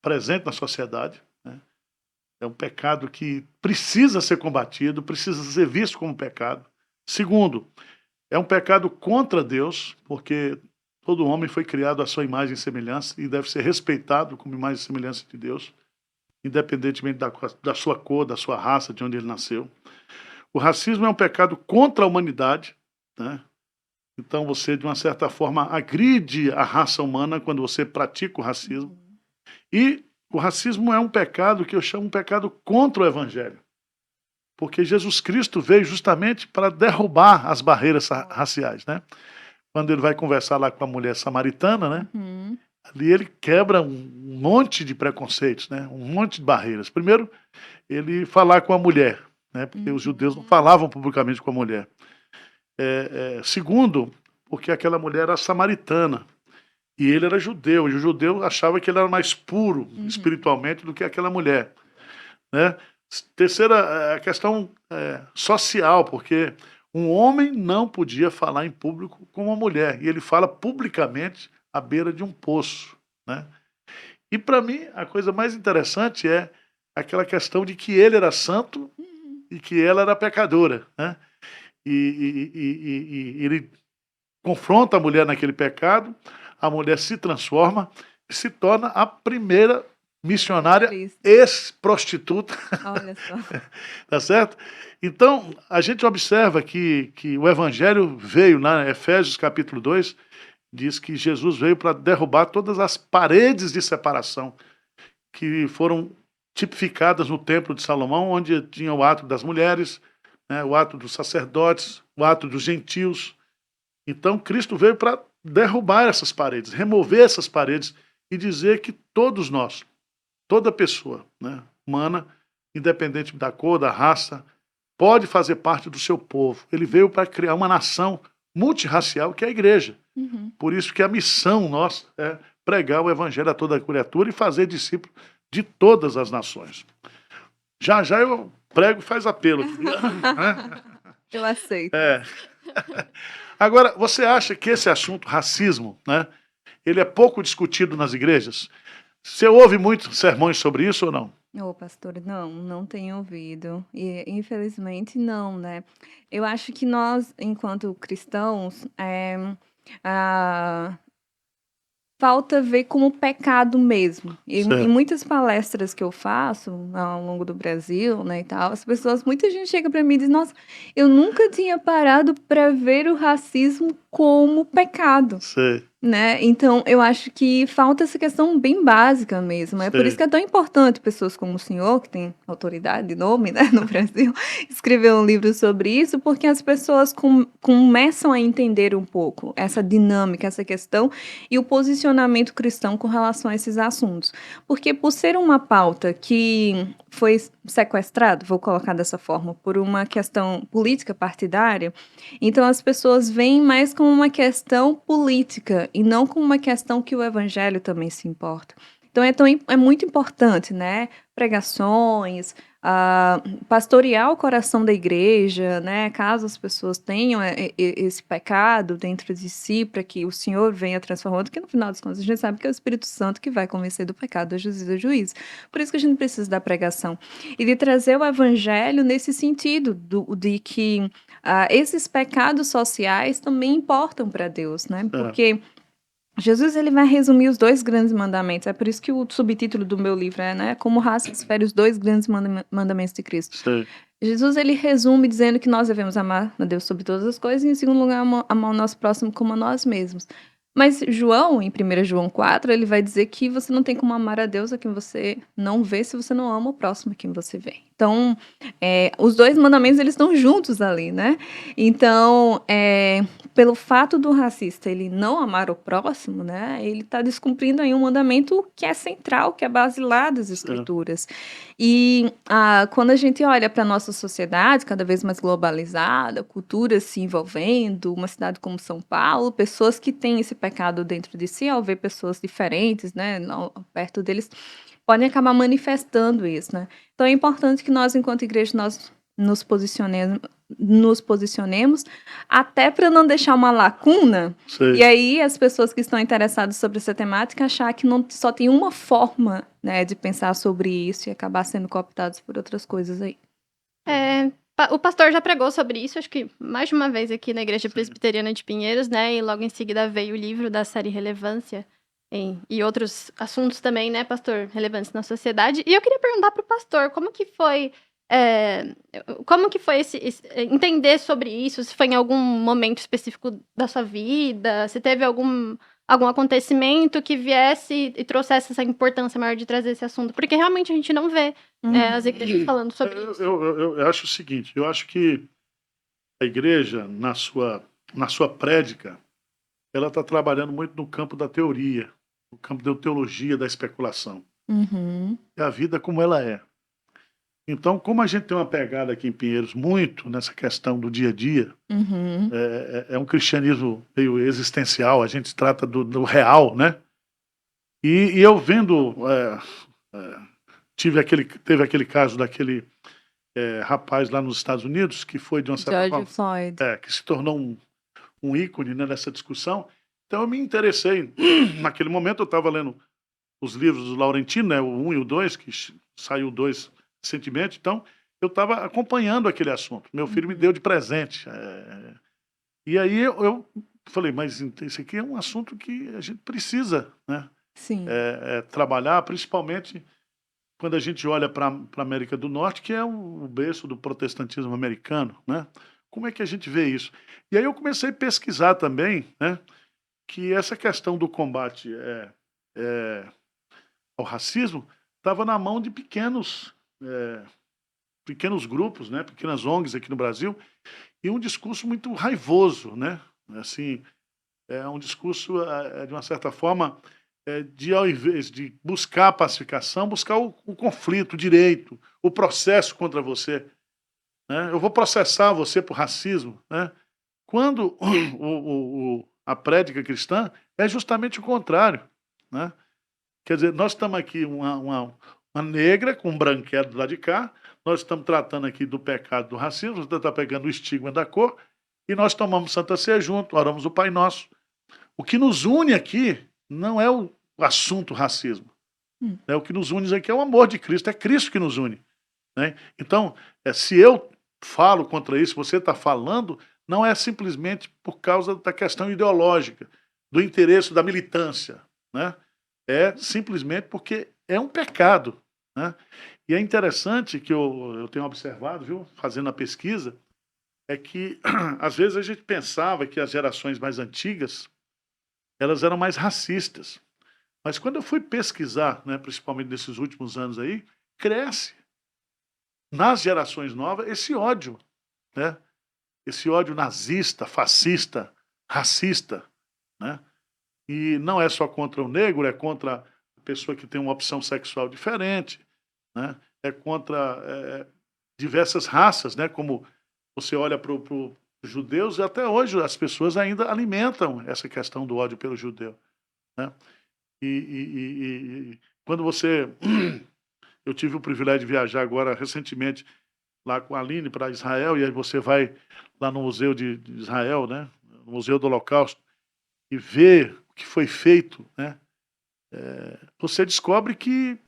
presente na sociedade, né? É um pecado que precisa ser combatido, precisa ser visto como pecado. Segundo, é um pecado contra Deus, porque todo homem foi criado à sua imagem e semelhança e deve ser respeitado como imagem e semelhança de Deus, independentemente da sua cor, da sua raça, de onde ele nasceu. O racismo é um pecado contra a humanidade, né? Então você, de uma certa forma, agride a raça humana quando você pratica o racismo. E o racismo é um pecado que eu chamo um pecado contra o evangelho. Porque Jesus Cristo veio justamente para derrubar as barreiras raciais, né? Quando ele vai conversar lá com a mulher samaritana, né? Ali ele quebra um monte de preconceitos, né? Um monte de barreiras. Primeiro, ele falar com a mulher, né? Porque os judeus não falavam publicamente com a mulher. Segundo, porque aquela mulher era samaritana e ele era judeu, e o judeu achava que ele era mais puro espiritualmente do que aquela mulher, né? Terceira, a questão social, porque um homem não podia falar em público com uma mulher, e ele fala publicamente à beira de um poço, né? E para mim, a coisa mais interessante é aquela questão de que ele era santo e que ela era pecadora, né? E ele confronta a mulher naquele pecado, a mulher se transforma e se torna a primeira missionária Cristo. ex-prostituta, Olha só. tá certo? Então, a gente observa que o evangelho veio, na Efésios capítulo 2, diz que Jesus veio para derrubar todas as paredes de separação que foram tipificadas no Templo de Salomão, onde tinha o ato das mulheres, né, o ato dos sacerdotes, o ato dos gentios. Então, Cristo veio para derrubar essas paredes, remover essas paredes e dizer que todos nós, toda pessoa, né, humana, independente da cor, da raça, pode fazer parte do seu povo. Ele veio para criar uma nação multirracial, que é a igreja. Uhum. Por isso que a missão nossa é pregar o evangelho a toda a criatura e fazer discípulos de todas as nações. Já já eu prego e faz apelo. Eu aceito. É. Agora, você acha que esse assunto, racismo, né, ele é pouco discutido nas igrejas? Você ouve muitos sermões sobre isso ou não? Ô, pastor, não tenho ouvido. E, infelizmente, não, né? Eu acho que nós, enquanto cristãos, ah, falta ver como pecado mesmo. Em Certo. muitas palestras que eu faço ao longo do Brasil, né, e tal, as pessoas, muita gente chega para mim e diz: Nossa, eu nunca tinha parado para ver o racismo como pecado. Sei, Né? Então, eu acho que falta essa questão bem básica mesmo. É por isso sei. que é tão importante pessoas como o senhor, que tem autoridade de nome, né, no Brasil, escrever um livro sobre isso, porque as pessoas começam a entender um pouco essa dinâmica, essa questão e o posicionamento cristão com relação a esses assuntos. Porque por ser uma pauta que foi sequestrado, vou colocar dessa forma, por uma questão política partidária, então as pessoas veem mais como uma questão política e não como uma questão que o evangelho também se importa. Então é muito importante, né? Pregações, pastorear o coração da igreja, né? Caso as pessoas tenham esse pecado dentro de si, para que o Senhor venha transformando, porque no final das contas a gente sabe que é o Espírito Santo que vai convencer do pecado, da justiça e do juízo. Por isso que a gente precisa da pregação e de trazer o evangelho nesse sentido de que esses pecados sociais também importam para Deus, né? Porque Jesus ele vai resumir os 2 grandes mandamentos. É por isso que o subtítulo do meu livro é, né, Como raça espere os 2 grandes mandamentos de Cristo. Sei. Jesus ele resume dizendo que nós devemos amar a Deus sobre todas as coisas e, em segundo lugar, amar o nosso próximo como a nós mesmos. Mas João, em 1 João 4, ele vai dizer que você não tem como amar a Deus a quem você não vê se você não ama o próximo a quem você vê. Então, os 2 mandamentos, eles estão juntos ali, né? Então, pelo fato do racista ele não amar o próximo, né? Ele está descumprindo aí um mandamento que é central, que é basilar das Escrituras. E quando a gente olha para a nossa sociedade, cada vez mais globalizada, culturas se envolvendo, uma cidade como São Paulo, pessoas que têm esse pecado dentro de si, ao ver pessoas diferentes, né, perto deles, podem acabar manifestando isso, né? Então é importante que nós, enquanto igreja, nós nos posicionemos até para não deixar uma lacuna. Sei. E aí as pessoas que estão interessadas sobre essa temática achar que não só tem uma forma, né, de pensar sobre isso e acabar sendo cooptados por outras coisas aí. O pastor já pregou sobre isso, acho que mais de uma vez aqui na Igreja Presbiteriana de Pinheiros, né? E logo em seguida veio o livro da série Relevância e outros assuntos também, né, pastor, relevantes na sociedade. E eu queria perguntar para o pastor, como que foi entender sobre isso? Se foi em algum momento específico da sua vida? Se teve algum acontecimento que viesse e trouxesse essa importância maior de trazer esse assunto? Porque realmente a gente não vê as igrejas falando sobre isso. Eu acho o seguinte, eu acho que a igreja, na sua prédica, ela está trabalhando muito no campo da teoria, no campo da teologia, da especulação. Uhum. É a vida como ela é. Então, como a gente tem uma pegada aqui em Pinheiros muito nessa questão do dia a dia, Uhum. é um cristianismo meio existencial, a gente trata do real, né? E eu vendo, teve aquele caso daquele rapaz lá nos Estados Unidos, que foi de uma certa George Floyd. que se tornou um ícone, né, nessa discussão. Então eu me interessei. Naquele momento eu estava lendo os livros do Laurentino, né, o 1 e o 2, que saiu o 2 recentemente, então eu estava acompanhando aquele assunto. Meu filho me deu de presente. E aí eu falei, mas isso aqui é um assunto que a gente precisa, né, Sim. trabalhar, principalmente quando a gente olha para a América do Norte, que é o berço do protestantismo americano, né? Como é que a gente vê isso? E aí eu comecei a pesquisar também, né, que essa questão do combate ao racismo estava na mão de pequenos grupos, né, pequenas ONGs aqui no Brasil, e um discurso muito raivoso, né? Assim, é um discurso, de uma certa forma, de ao invés de buscar a pacificação, buscar o conflito, o direito, o processo contra você, né? Eu vou processar você por racismo, né? Quando a prédica cristã é justamente o contrário, né? Quer dizer, nós estamos aqui uma negra com um branquelo do lado de cá, nós estamos tratando aqui do pecado do racismo, você está pegando o estigma da cor, e nós tomamos Santa Ceia junto, oramos o Pai Nosso. O que nos une aqui não é o assunto racismo. Né? O que nos une aqui é o amor de Cristo, é Cristo que nos une. Né? Então, se eu falo contra isso, você está falando, não é simplesmente por causa da questão ideológica, do interesse, da militância. Né? É simplesmente porque é um pecado. Né? E é interessante que eu tenho observado, viu, fazendo a pesquisa, é que às vezes a gente pensava que as gerações mais antigas elas eram mais racistas. Mas quando eu fui pesquisar, né, principalmente nesses últimos anos aí, cresce nas gerações novas esse ódio, né? Esse ódio nazista, fascista, racista, né? E não é só contra o negro, é contra a pessoa que tem uma opção sexual diferente, né? É contra diversas raças, né? Como você olha para os judeus, e até hoje as pessoas ainda alimentam essa questão do ódio pelo judeu, né? E quando você... Eu tive o privilégio de viajar agora recentemente lá com a Aline para Israel, e aí você vai lá no Museu de Israel, né? No Museu do Holocausto, e vê o que foi feito, né? Você descobre que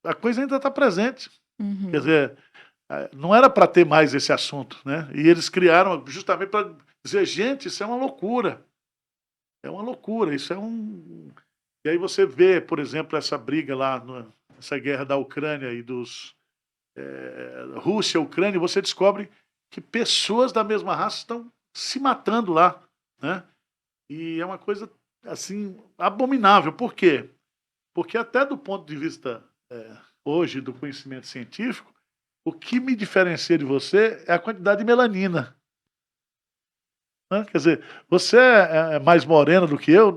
a coisa ainda está presente. Quer dizer, não era para ter mais esse assunto, né? E eles criaram justamente para dizer, gente, isso é uma loucura. É uma loucura, isso é um... E aí você vê, por exemplo, essa briga lá, essa guerra da Ucrânia e dos... Rússia, Ucrânia, e você descobre que pessoas da mesma raça estão se matando lá, né? E é uma coisa, assim, abominável. Por quê? Porque até do ponto de vista, hoje, do conhecimento científico, o que me diferencia de você é a quantidade de melanina. Né? Quer dizer, você é mais morena do que eu,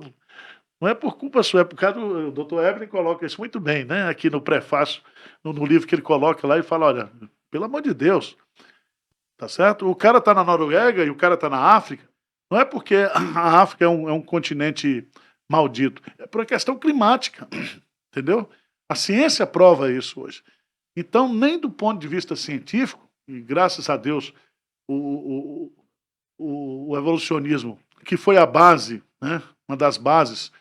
não é por culpa sua, é por causa do... O Dr. Evelyn coloca isso muito bem, né? Aqui no prefácio, no livro que ele coloca lá, e fala, olha, pelo amor de Deus, tá certo? O cara está na Noruega e o cara está na África, não é porque a África é um continente maldito, é por uma questão climática, entendeu? A ciência prova isso hoje. Então, nem do ponto de vista científico, e graças a Deus, o evolucionismo, que foi a base, né, uma das bases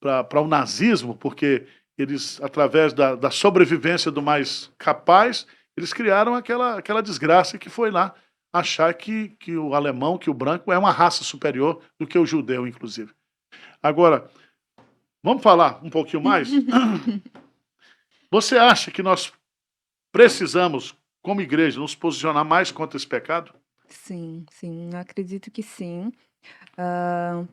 para o nazismo, porque eles, através da sobrevivência do mais capaz, eles criaram aquela desgraça que foi lá achar que o alemão, que o branco é uma raça superior do que o judeu, inclusive. Agora, vamos falar um pouquinho mais? Você acha que nós precisamos, como igreja, nos posicionar mais contra esse pecado? Sim, sim, acredito que sim.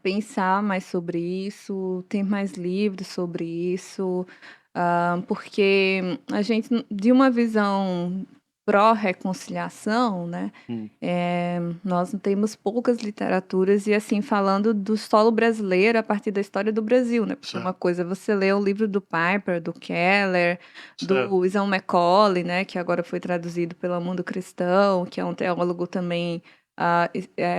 Pensar mais sobre isso, ter mais livros sobre isso, porque a gente, de uma visão pró-reconciliação, né, nós temos poucas literaturas, e assim, falando do solo brasileiro a partir da história do Brasil, né, porque uma coisa é você ler o livro do Piper, do Keller, do Isaac Macaulay, né, que agora foi traduzido pelo Mundo Cristão, que é um teólogo também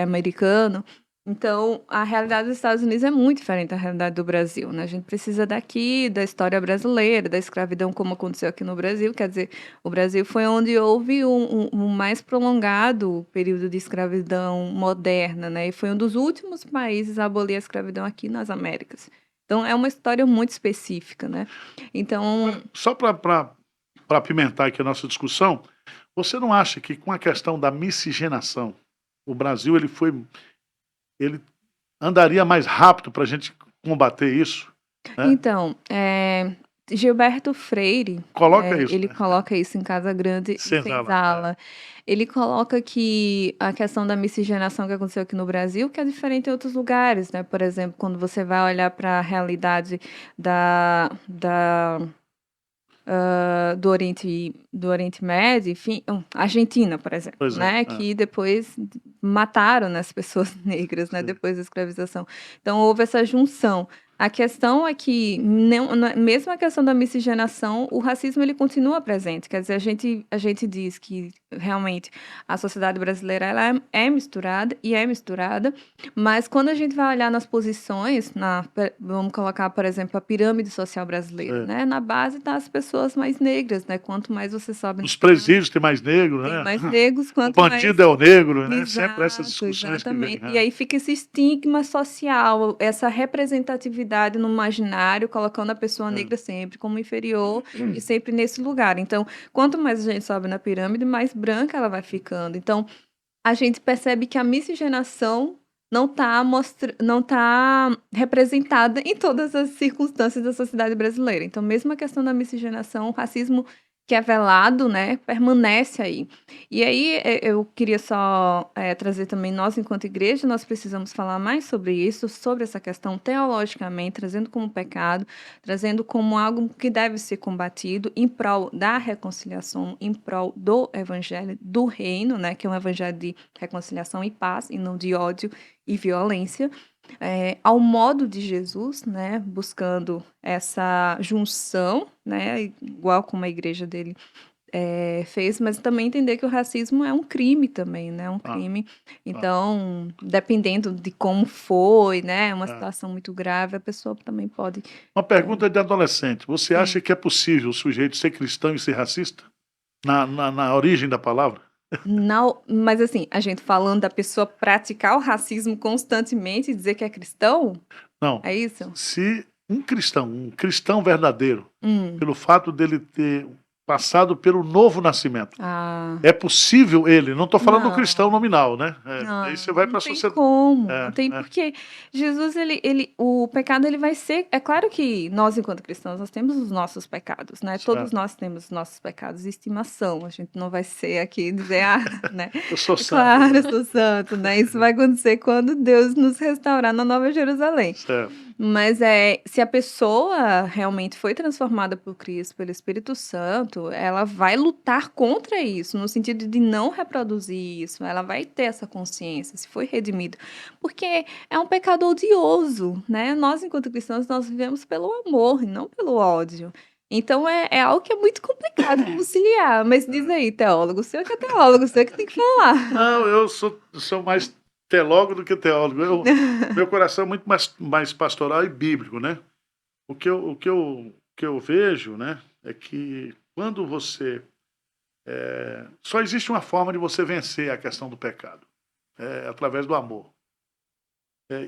americano. Então, a realidade dos Estados Unidos é muito diferente da realidade do Brasil, né? A gente precisa daqui, da história brasileira, da escravidão como aconteceu aqui no Brasil. Quer dizer, o Brasil foi onde houve um mais prolongado período de escravidão moderna, né? E foi um dos últimos países a abolir a escravidão aqui nas Américas. Então, é uma história muito específica, né? Então, Só para apimentar aqui a nossa discussão, você não acha que com a questão da miscigenação, o Brasil ele andaria mais rápido para a gente combater isso? Né? então, Gilberto Freire, Coloca isso, ele né? coloca isso em Casa Grande e Senzala, Senzala. Ele coloca que a questão da miscigenação que aconteceu aqui no Brasil, que é diferente em outros lugares, né? Por exemplo, quando você vai olhar para a realidade da do Oriente Médio, enfim, Argentina, por exemplo, Pois é, né? Que depois mataram, né, as pessoas negras, né? Sim. Depois da escravização. Então houve essa junção. A questão é que, mesmo a questão da miscigenação, o racismo ele continua presente. Quer dizer, a gente diz que realmente a sociedade brasileira ela é misturada e é misturada, mas quando a gente vai olhar nas posições, vamos colocar, por exemplo, a pirâmide social brasileira, É. né? Na base está as pessoas mais negras, né? Quanto mais você sobe Os na pirâmide, presídios tem mais negro, tem né? mais negros, O quanto mais bandido é o negro, né? Sempre essas Exato, discussões que vêm. exatamente. E aí fica esse estigma social, essa representatividade no imaginário, colocando a pessoa negra sempre como inferior e sempre nesse lugar. Então, quanto mais a gente sobe na pirâmide, mais branca ela vai ficando. Então, a gente percebe que a miscigenação não tá representada em todas as circunstâncias da sociedade brasileira. Então, mesmo a questão da miscigenação, o racismo que é velado, né, permanece aí. E aí eu queria só trazer também, nós enquanto igreja, nós precisamos falar mais sobre isso, sobre essa questão teologicamente, trazendo como pecado, trazendo como algo que deve ser combatido em prol da reconciliação, em prol do evangelho, do reino, né, que é um evangelho de reconciliação e paz, e não de ódio e violência, ao modo de Jesus, né, buscando essa junção, né, igual como a igreja dele fez, mas também entender que o racismo é um crime também, né, um crime. Então, dependendo de como foi, né, uma situação muito grave, a pessoa também pode... Uma pergunta de adolescente. Você acha que é possível o sujeito ser cristão e ser racista? Na origem da palavra? Não, mas assim, a gente falando da pessoa praticar o racismo constantemente e dizer que é cristão, Não. é isso? Se um cristão verdadeiro, pelo fato dele ter passado pelo novo nascimento, é possível ele, não estou falando do Não. cristão nominal, né? Aí você vai para a Não tem sociedade. como, não tem porque Jesus, o pecado ele vai ser, é claro que nós enquanto cristãos nós temos os nossos pecados, né? Todos nós temos os nossos pecados de estimação, a gente não vai ser aqui dizer, né? Eu sou santo. Claro, eu sou santo, né? Isso vai acontecer quando Deus nos restaurar na Nova Jerusalém. Certo. Mas se a pessoa realmente foi transformada por Cristo, pelo Espírito Santo, ela vai lutar contra isso, no sentido de não reproduzir isso. Ela vai ter essa consciência, se foi redimido. Porque é um pecado odioso, né? Nós, enquanto cristãos, nós vivemos pelo amor e não pelo ódio. Então, é algo que é muito complicado conciliar. Mas diz aí, teólogo, o senhor que é teólogo, o senhor que tem que falar. Não, eu sou mais teólogo do que teólogo. Meu coração é muito mais pastoral e bíblico, né? O que eu vejo, né, é que quando você... só existe uma forma de você vencer a questão do pecado. Através do amor.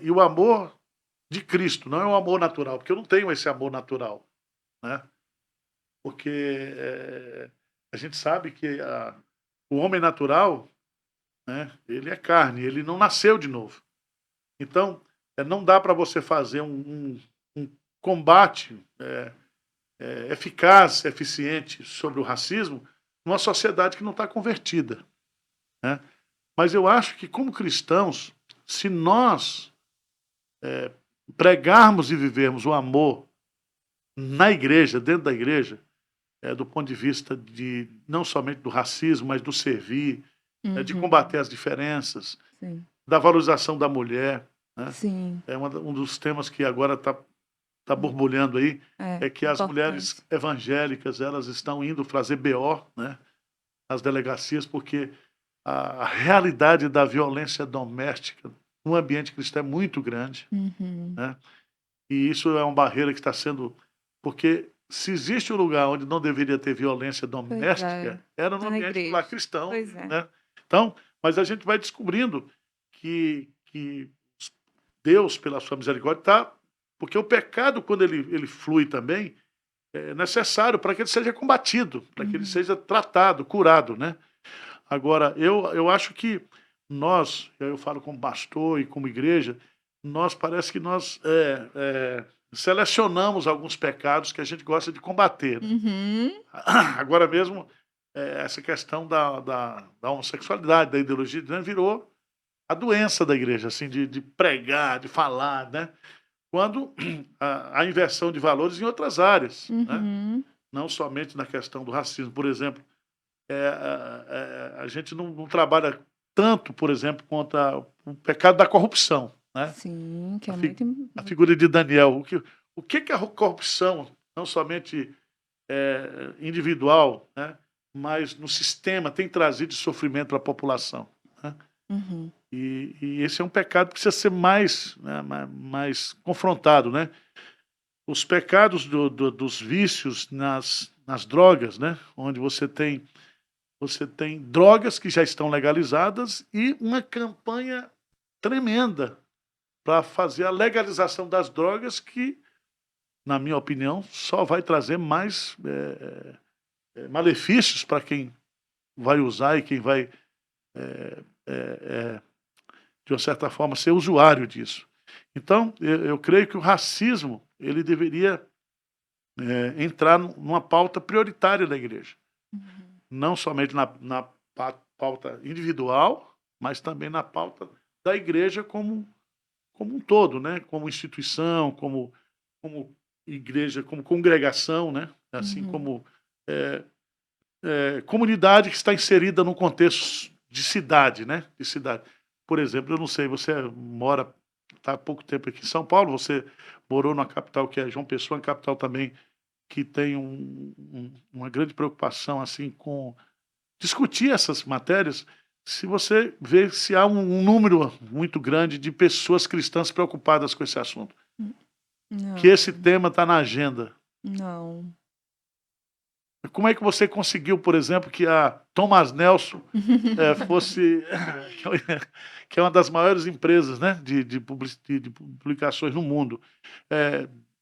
E o amor de Cristo, não é um amor natural, porque eu não tenho esse amor natural, né? Porque a gente sabe que o homem natural, né, ele é carne, ele não nasceu de novo. Então, não dá para você fazer um combate eficaz, eficiente sobre o racismo numa sociedade que não está convertida, né? Mas eu acho que, como cristãos, se nós pregarmos e vivermos o amor na igreja, dentro da igreja, do ponto de vista de não somente do racismo, mas do servir, de combater as diferenças, Sim. da valorização da mulher, né? Sim. É um dos temas que agora está borbulhando aí, é que as mulheres evangélicas elas estão indo fazer BO, né, nas delegacias, porque a realidade da violência doméstica no ambiente cristão é muito grande, né? E isso é uma barreira que está sendo... Porque se existe um lugar onde não deveria ter violência doméstica, era no ambiente lá cristão. Pois é. Né? Então, mas a gente vai descobrindo que Deus, pela sua misericórdia, está Porque o pecado, quando ele flui também, é necessário para que ele seja combatido, para que ele seja tratado, curado, né? Agora, eu acho que nós, eu falo como pastor e como igreja, parece que nós selecionamos alguns pecados que a gente gosta de combater, né? Uhum. Agora mesmo, essa questão da homossexualidade, da ideologia, né, virou a doença da igreja, assim, de pregar, de falar, né? Quando a inversão de valores em outras áreas, né? Uhum. Não somente na questão do racismo. Por exemplo, a gente não trabalha tanto, por exemplo, contra o pecado da corrupção, né? Sim, que A, é fi- muito. a figura de Daniel. O que é a corrupção, não somente individual, né? Mas no sistema, tem trazido de sofrimento para a população, né? Uhum. E esse é um pecado que precisa ser mais, né, mais confrontado, né? Os pecados dos vícios nas drogas, né? Onde você tem drogas que já estão legalizadas e uma campanha tremenda para fazer a legalização das drogas que, na minha opinião, só vai trazer mais malefícios para quem vai usar e quem vai, de uma certa forma, ser usuário disso. Então, eu creio que o racismo ele deveria entrar numa pauta prioritária da igreja. Não somente na pauta individual, mas também na pauta da igreja como um todo, né? Como instituição, como igreja, como congregação, né? Assim como comunidade que está inserida num contexto de cidade, né? De cidade. Por exemplo, eu não sei, você está há pouco tempo aqui em São Paulo, você morou numa capital que é João Pessoa, uma capital também que tem uma grande preocupação assim com discutir essas matérias. Se você vê se há um número muito grande de pessoas cristãs preocupadas com esse assunto, que Não, esse tema está na agenda. não. Como é que você conseguiu, por exemplo, que a Thomas Nelson fosse que é uma das maiores empresas, né, de publicações no mundo,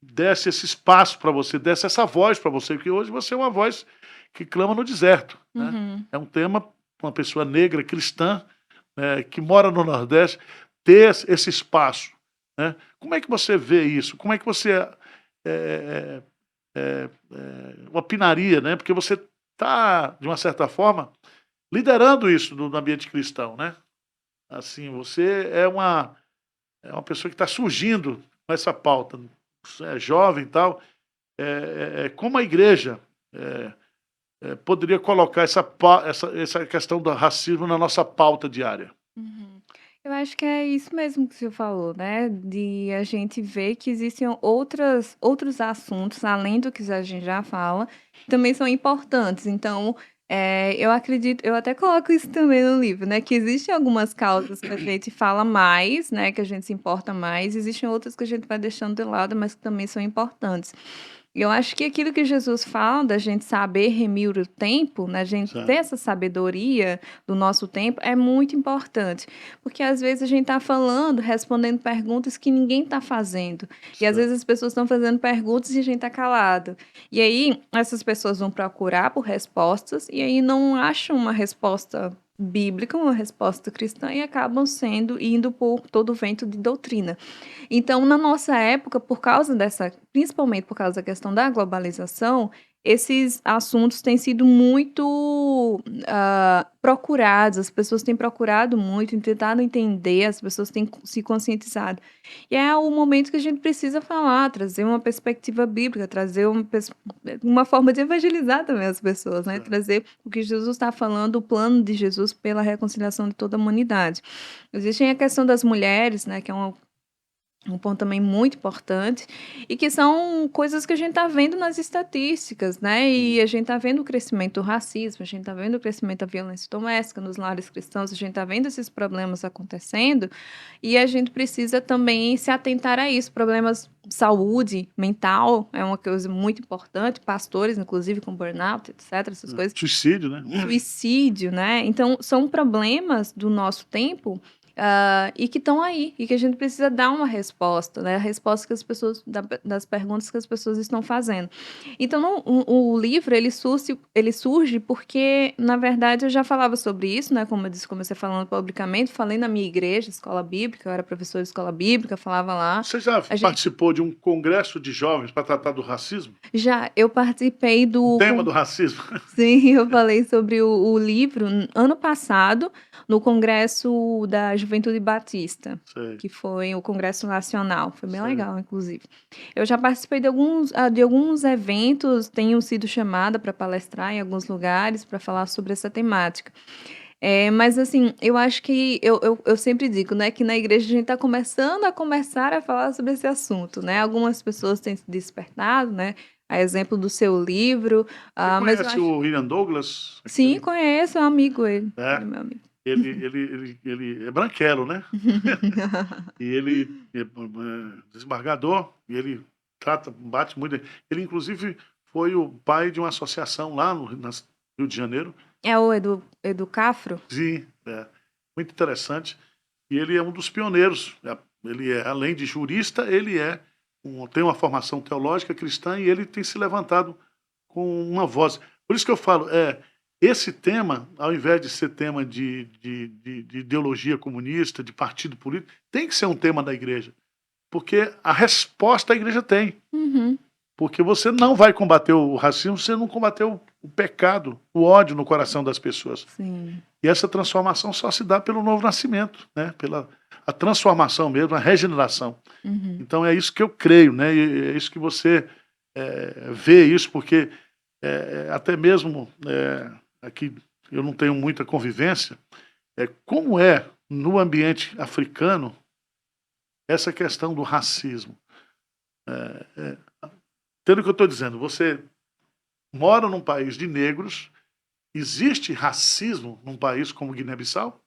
desse esse espaço para você, desse essa voz para você, porque hoje você é uma voz que clama no deserto, né? Uhum. É um tema, uma pessoa negra, cristã, que mora no Nordeste, ter esse espaço, né? Como é que você vê isso? Como é que você opinaria, né? Porque você está, de uma certa forma, liderando isso no ambiente cristão, né? Assim, você é uma pessoa que está surgindo com essa pauta, é jovem e tal. Como a igreja poderia colocar essa questão do racismo na nossa pauta diária? Uhum. Eu acho que é isso mesmo que você falou, né? De a gente ver que existem outros assuntos, além do que a gente já fala, que também são importantes. Então, eu acredito, eu até coloco isso também no livro, né? Que existem algumas causas que a gente fala mais, né? Que a gente se importa mais, existem outras que a gente vai deixando de lado, mas que também são importantes. E eu acho que aquilo que Jesus fala, da gente saber remir o tempo, né, a gente ter Certo. essa sabedoria do nosso tempo, é muito importante. Porque às vezes a gente está falando, respondendo perguntas que ninguém está fazendo. E às Certo. vezes as pessoas estão fazendo perguntas e a gente está calado. E aí essas pessoas vão procurar por respostas e aí não acham uma resposta bíblica, uma resposta cristã e acabam indo por todo o vento de doutrina. Então, na nossa época, principalmente por causa da questão da globalização, esses assuntos têm sido muito procurados, as pessoas têm procurado muito, tentado entender, as pessoas têm se conscientizado. E é o momento que a gente precisa falar, trazer uma perspectiva bíblica, trazer uma forma de evangelizar também as pessoas, né? Certo. Trazer o que Jesus está falando, o plano de Jesus pela reconciliação de toda a humanidade. Existe a questão das mulheres, né, que é um ponto também muito importante, e que são coisas que a gente está vendo nas estatísticas, né? E a gente está vendo o crescimento do racismo, a gente está vendo o crescimento da violência doméstica nos lares cristãos, a gente está vendo esses problemas acontecendo, e a gente precisa também se atentar a isso. Problemas de saúde mental é uma coisa muito importante, pastores, inclusive, com burnout, etc., essas coisas. Suicídio, né? Suicídio, né? Então, são problemas do nosso tempo e que estão aí, e que a gente precisa dar uma resposta, né? A resposta que as pessoas, das perguntas que as pessoas estão fazendo. Então, o livro, ele surge porque, na verdade, eu já falava sobre isso, né? Como eu disse, comecei falando publicamente, falei na minha igreja, escola bíblica, eu era professora de escola bíblica, falava lá. Você já participou de um congresso de jovens para tratar do racismo? Já, eu participei O tema do racismo? Sim, eu falei sobre o livro ano passado, no Congresso da Juventude Batista, Sei. que foi o Congresso Nacional. Foi bem Sei. legal, inclusive. Eu já participei de alguns eventos, tenho sido chamada para palestrar em alguns lugares para falar sobre essa temática. Mas assim, eu acho que eu sempre digo, né, que na igreja a gente está começando a falar sobre esse assunto, né? Algumas pessoas têm se despertado, né? A exemplo do seu livro. Você Mas eu conhece acho. o William Douglas? Sim, conheço, é um amigo ele. É. Ele é meu amigo. Ele é branquelo, né? E ele é desembargador, e ele bate muito. Ele, inclusive, foi o pai de uma associação lá no Rio de Janeiro. É o Edu Cafro? Sim, muito interessante. E ele é um dos pioneiros. Ele além de jurista, ele tem uma formação teológica cristã e ele tem se levantado com uma voz. Por isso que eu falo, esse tema, ao invés de ser tema de ideologia comunista, de partido político, tem que ser um tema da igreja. Porque a resposta a igreja tem. Uhum. Porque você não vai combater o racismo se você não combater o pecado, o ódio no coração das pessoas. Sim. E essa transformação só se dá pelo novo nascimento, né? Pela a transformação mesmo, a regeneração. Uhum. Então é isso que eu creio, né? E é isso que você vê isso, porque até mesmo aqui eu não tenho muita convivência, como é no ambiente africano essa questão do racismo. Entendo o que eu estou dizendo, você mora num país de negros, existe racismo num país como Guiné-Bissau?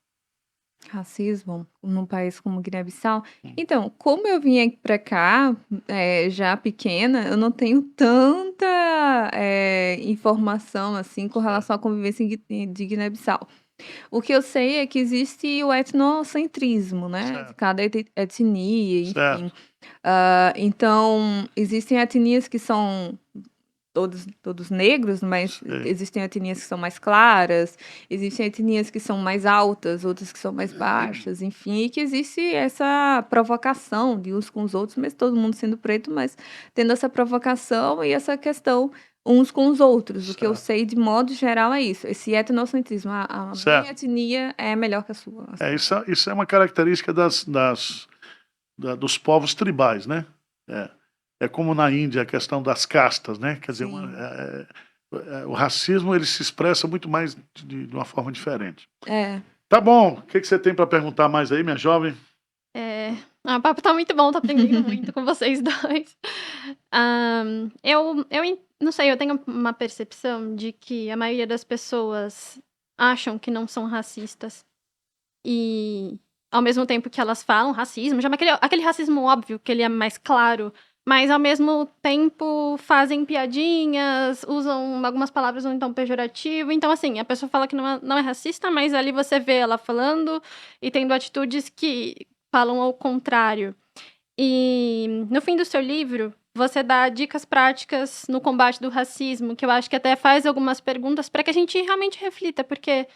Racismo num país como Guiné-Bissau? Então, como eu vim aqui para cá, já pequena, eu não tenho tanta informação assim com relação à convivência de Guiné-Bissau. O que eu sei é que existe o etnocentrismo, né? De Certo. cada etnia, enfim. Certo. Então, existem etnias que são todos negros, mas Sei. existem etnias que são mais claras, existem etnias que são mais altas, outras que são mais baixas, enfim, e que existe essa provocação de uns com os outros, mas todo mundo sendo preto, mas tendo essa provocação e essa questão uns com os outros. O que eu Certo. sei, de modo geral, é isso. Esse etnocentrismo. A Certo. minha etnia é melhor que a sua. Isso é uma característica dos povos tribais, né? É como na Índia a questão das castas, né? Quer dizer, Sim. o racismo ele se expressa muito mais de uma forma diferente. É. Tá bom. O que você tem para perguntar mais aí, minha jovem? O papo tá muito bom, tô aprendendo muito com vocês dois. Eu não sei, eu tenho uma percepção de que a maioria das pessoas acham que não são racistas. E ao mesmo tempo que elas falam racismo, já aquele racismo óbvio, que ele é mais claro, mas ao mesmo tempo fazem piadinhas, usam algumas palavras num tom pejorativo. Então, assim, a pessoa fala que não é racista, mas ali você vê ela falando e tendo atitudes que falam ao contrário. E no fim do seu livro, você dá dicas práticas no combate do racismo, que eu acho que até faz algumas perguntas para que a gente realmente reflita, porque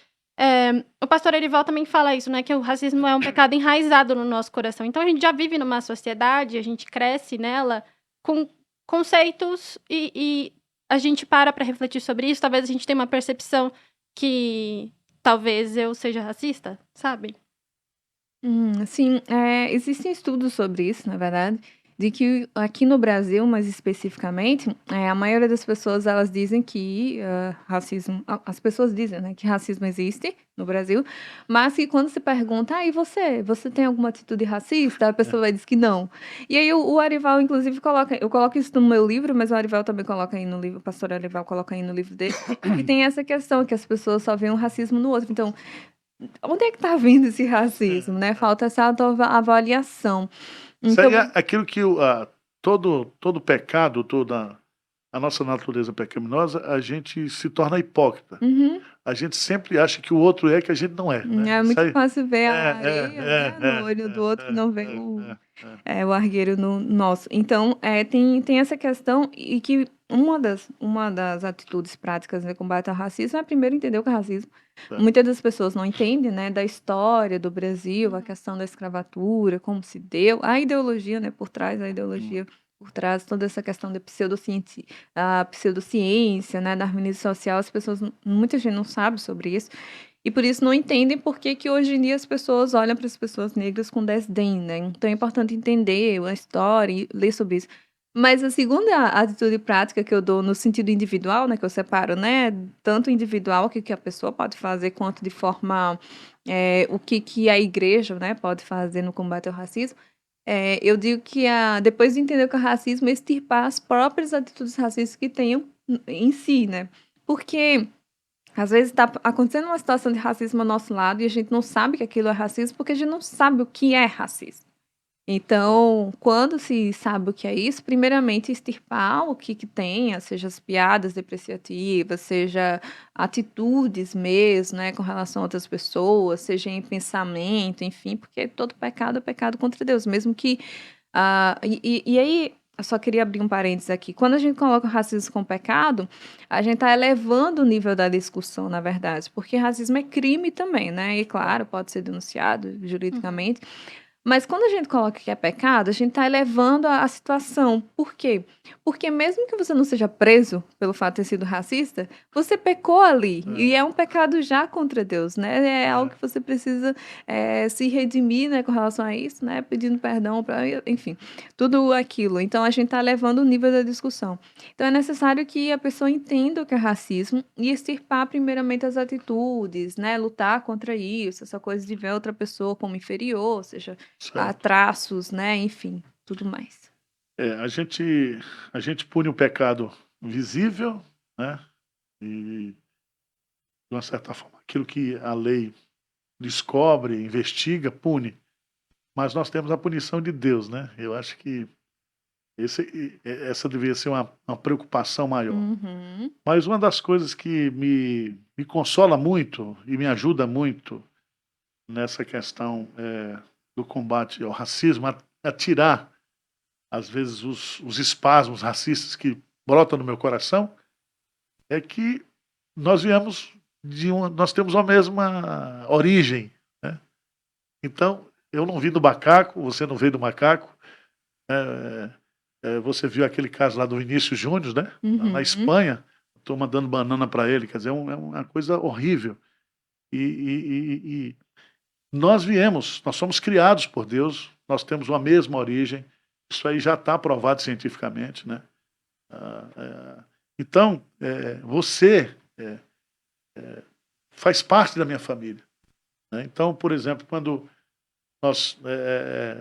o pastor Erival também fala isso, né? Que o racismo é um pecado enraizado no nosso coração. Então, a gente já vive numa sociedade, a gente cresce nela com conceitos e a gente para refletir sobre isso. Talvez a gente tenha uma percepção que talvez eu seja racista, sabe? Sim, existem estudos sobre isso, na verdade, de que aqui no Brasil, mais especificamente, a maioria das pessoas, elas dizem que racismo... As pessoas dizem, né, que racismo existe no Brasil, mas que quando se pergunta, e você? Você tem alguma atitude racista? A pessoa vai dizer que não. E aí o Arival, inclusive, eu coloco isso no meu livro, mas o Arival também coloca aí no livro, o pastor Arival coloca aí no livro dele, que tem essa questão, que as pessoas só veem o racismo no outro. Então, onde é que está vindo esse racismo, né? Falta essa autoavaliação. Isso Então, aí é aquilo que todo pecado, toda a nossa natureza pecaminosa, a gente se torna hipócrita. uhum, a gente sempre acha que o outro é que a gente não é, né? É Isso muito aí. fácil ver É, a areia, né, no olho do outro e não ver o argueiro no nosso. Então, tem essa questão e que uma das atitudes práticas de combate ao racismo é primeiro entender o que é racismo. É. Muitas das pessoas não entendem, né, da história do Brasil, a questão da escravatura, como se deu, a ideologia, né, por trás da ideologia, por trás toda essa questão da pseudociência, né, darwinismo social, as pessoas, muita gente não sabe sobre isso. E por isso não entendem por que que hoje em dia as pessoas olham para as pessoas negras com desdém, né? Então é importante entender a história e ler sobre isso. Mas a segunda atitude prática que eu dou no sentido individual, né, que eu separo, né, tanto individual, o que que a pessoa pode fazer, quanto de forma, o que que a igreja, né, pode fazer no combate ao racismo, eu digo que depois de entender o que é racismo, extirpar as próprias atitudes racistas que tenham em si, né? Porque às vezes está acontecendo uma situação de racismo ao nosso lado e a gente não sabe que aquilo é racismo porque a gente não sabe o que é racismo. Então, quando se sabe o que é isso, primeiramente extirpar o que tenha, seja as piadas depreciativas, seja atitudes mesmo, né, com relação a outras pessoas, seja em pensamento, enfim, porque todo pecado é pecado contra Deus, mesmo que... e aí, eu só queria abrir um parênteses aqui. Quando a gente coloca o racismo como pecado, a gente está elevando o nível da discussão, na verdade, porque racismo é crime também, né? E claro, pode ser denunciado juridicamente. Mas quando a gente coloca que é pecado, a gente está elevando a situação. Por quê? Porque mesmo que você não seja preso pelo fato de ter sido racista, você pecou ali. E é um pecado já contra Deus, né? É algo que você precisa se redimir, né, com relação a isso, né? Pedindo perdão, enfim, tudo aquilo. Então a gente está elevando o nível da discussão. Então é necessário que a pessoa entenda o que é racismo e extirpar primeiramente as atitudes, né? Lutar contra isso, essa coisa de ver outra pessoa como inferior, ou seja, a Certo. traços, né? Enfim, tudo mais. A gente pune o pecado visível, né? E, de uma certa forma, aquilo que a lei descobre, investiga, pune. Mas nós temos a punição de Deus, né? Eu acho que essa deveria ser uma preocupação maior. Uhum. Mas uma das coisas que me consola muito e me ajuda muito nessa questão do combate ao racismo, a tirar, às vezes, os espasmos racistas que brotam no meu coração, é que nós viemos nós temos a mesma origem, né? Então, eu não vim do macaco, você não veio do macaco. Você viu aquele caso lá do Vinícius Júnior, né? Lá na Uhum. Espanha, a turma dando banana para ele, quer dizer, é uma coisa horrível. E nós somos criados por Deus, nós temos uma mesma origem, isso aí já está provado cientificamente, né? Então, você faz parte da minha família, né? Então, por exemplo, quando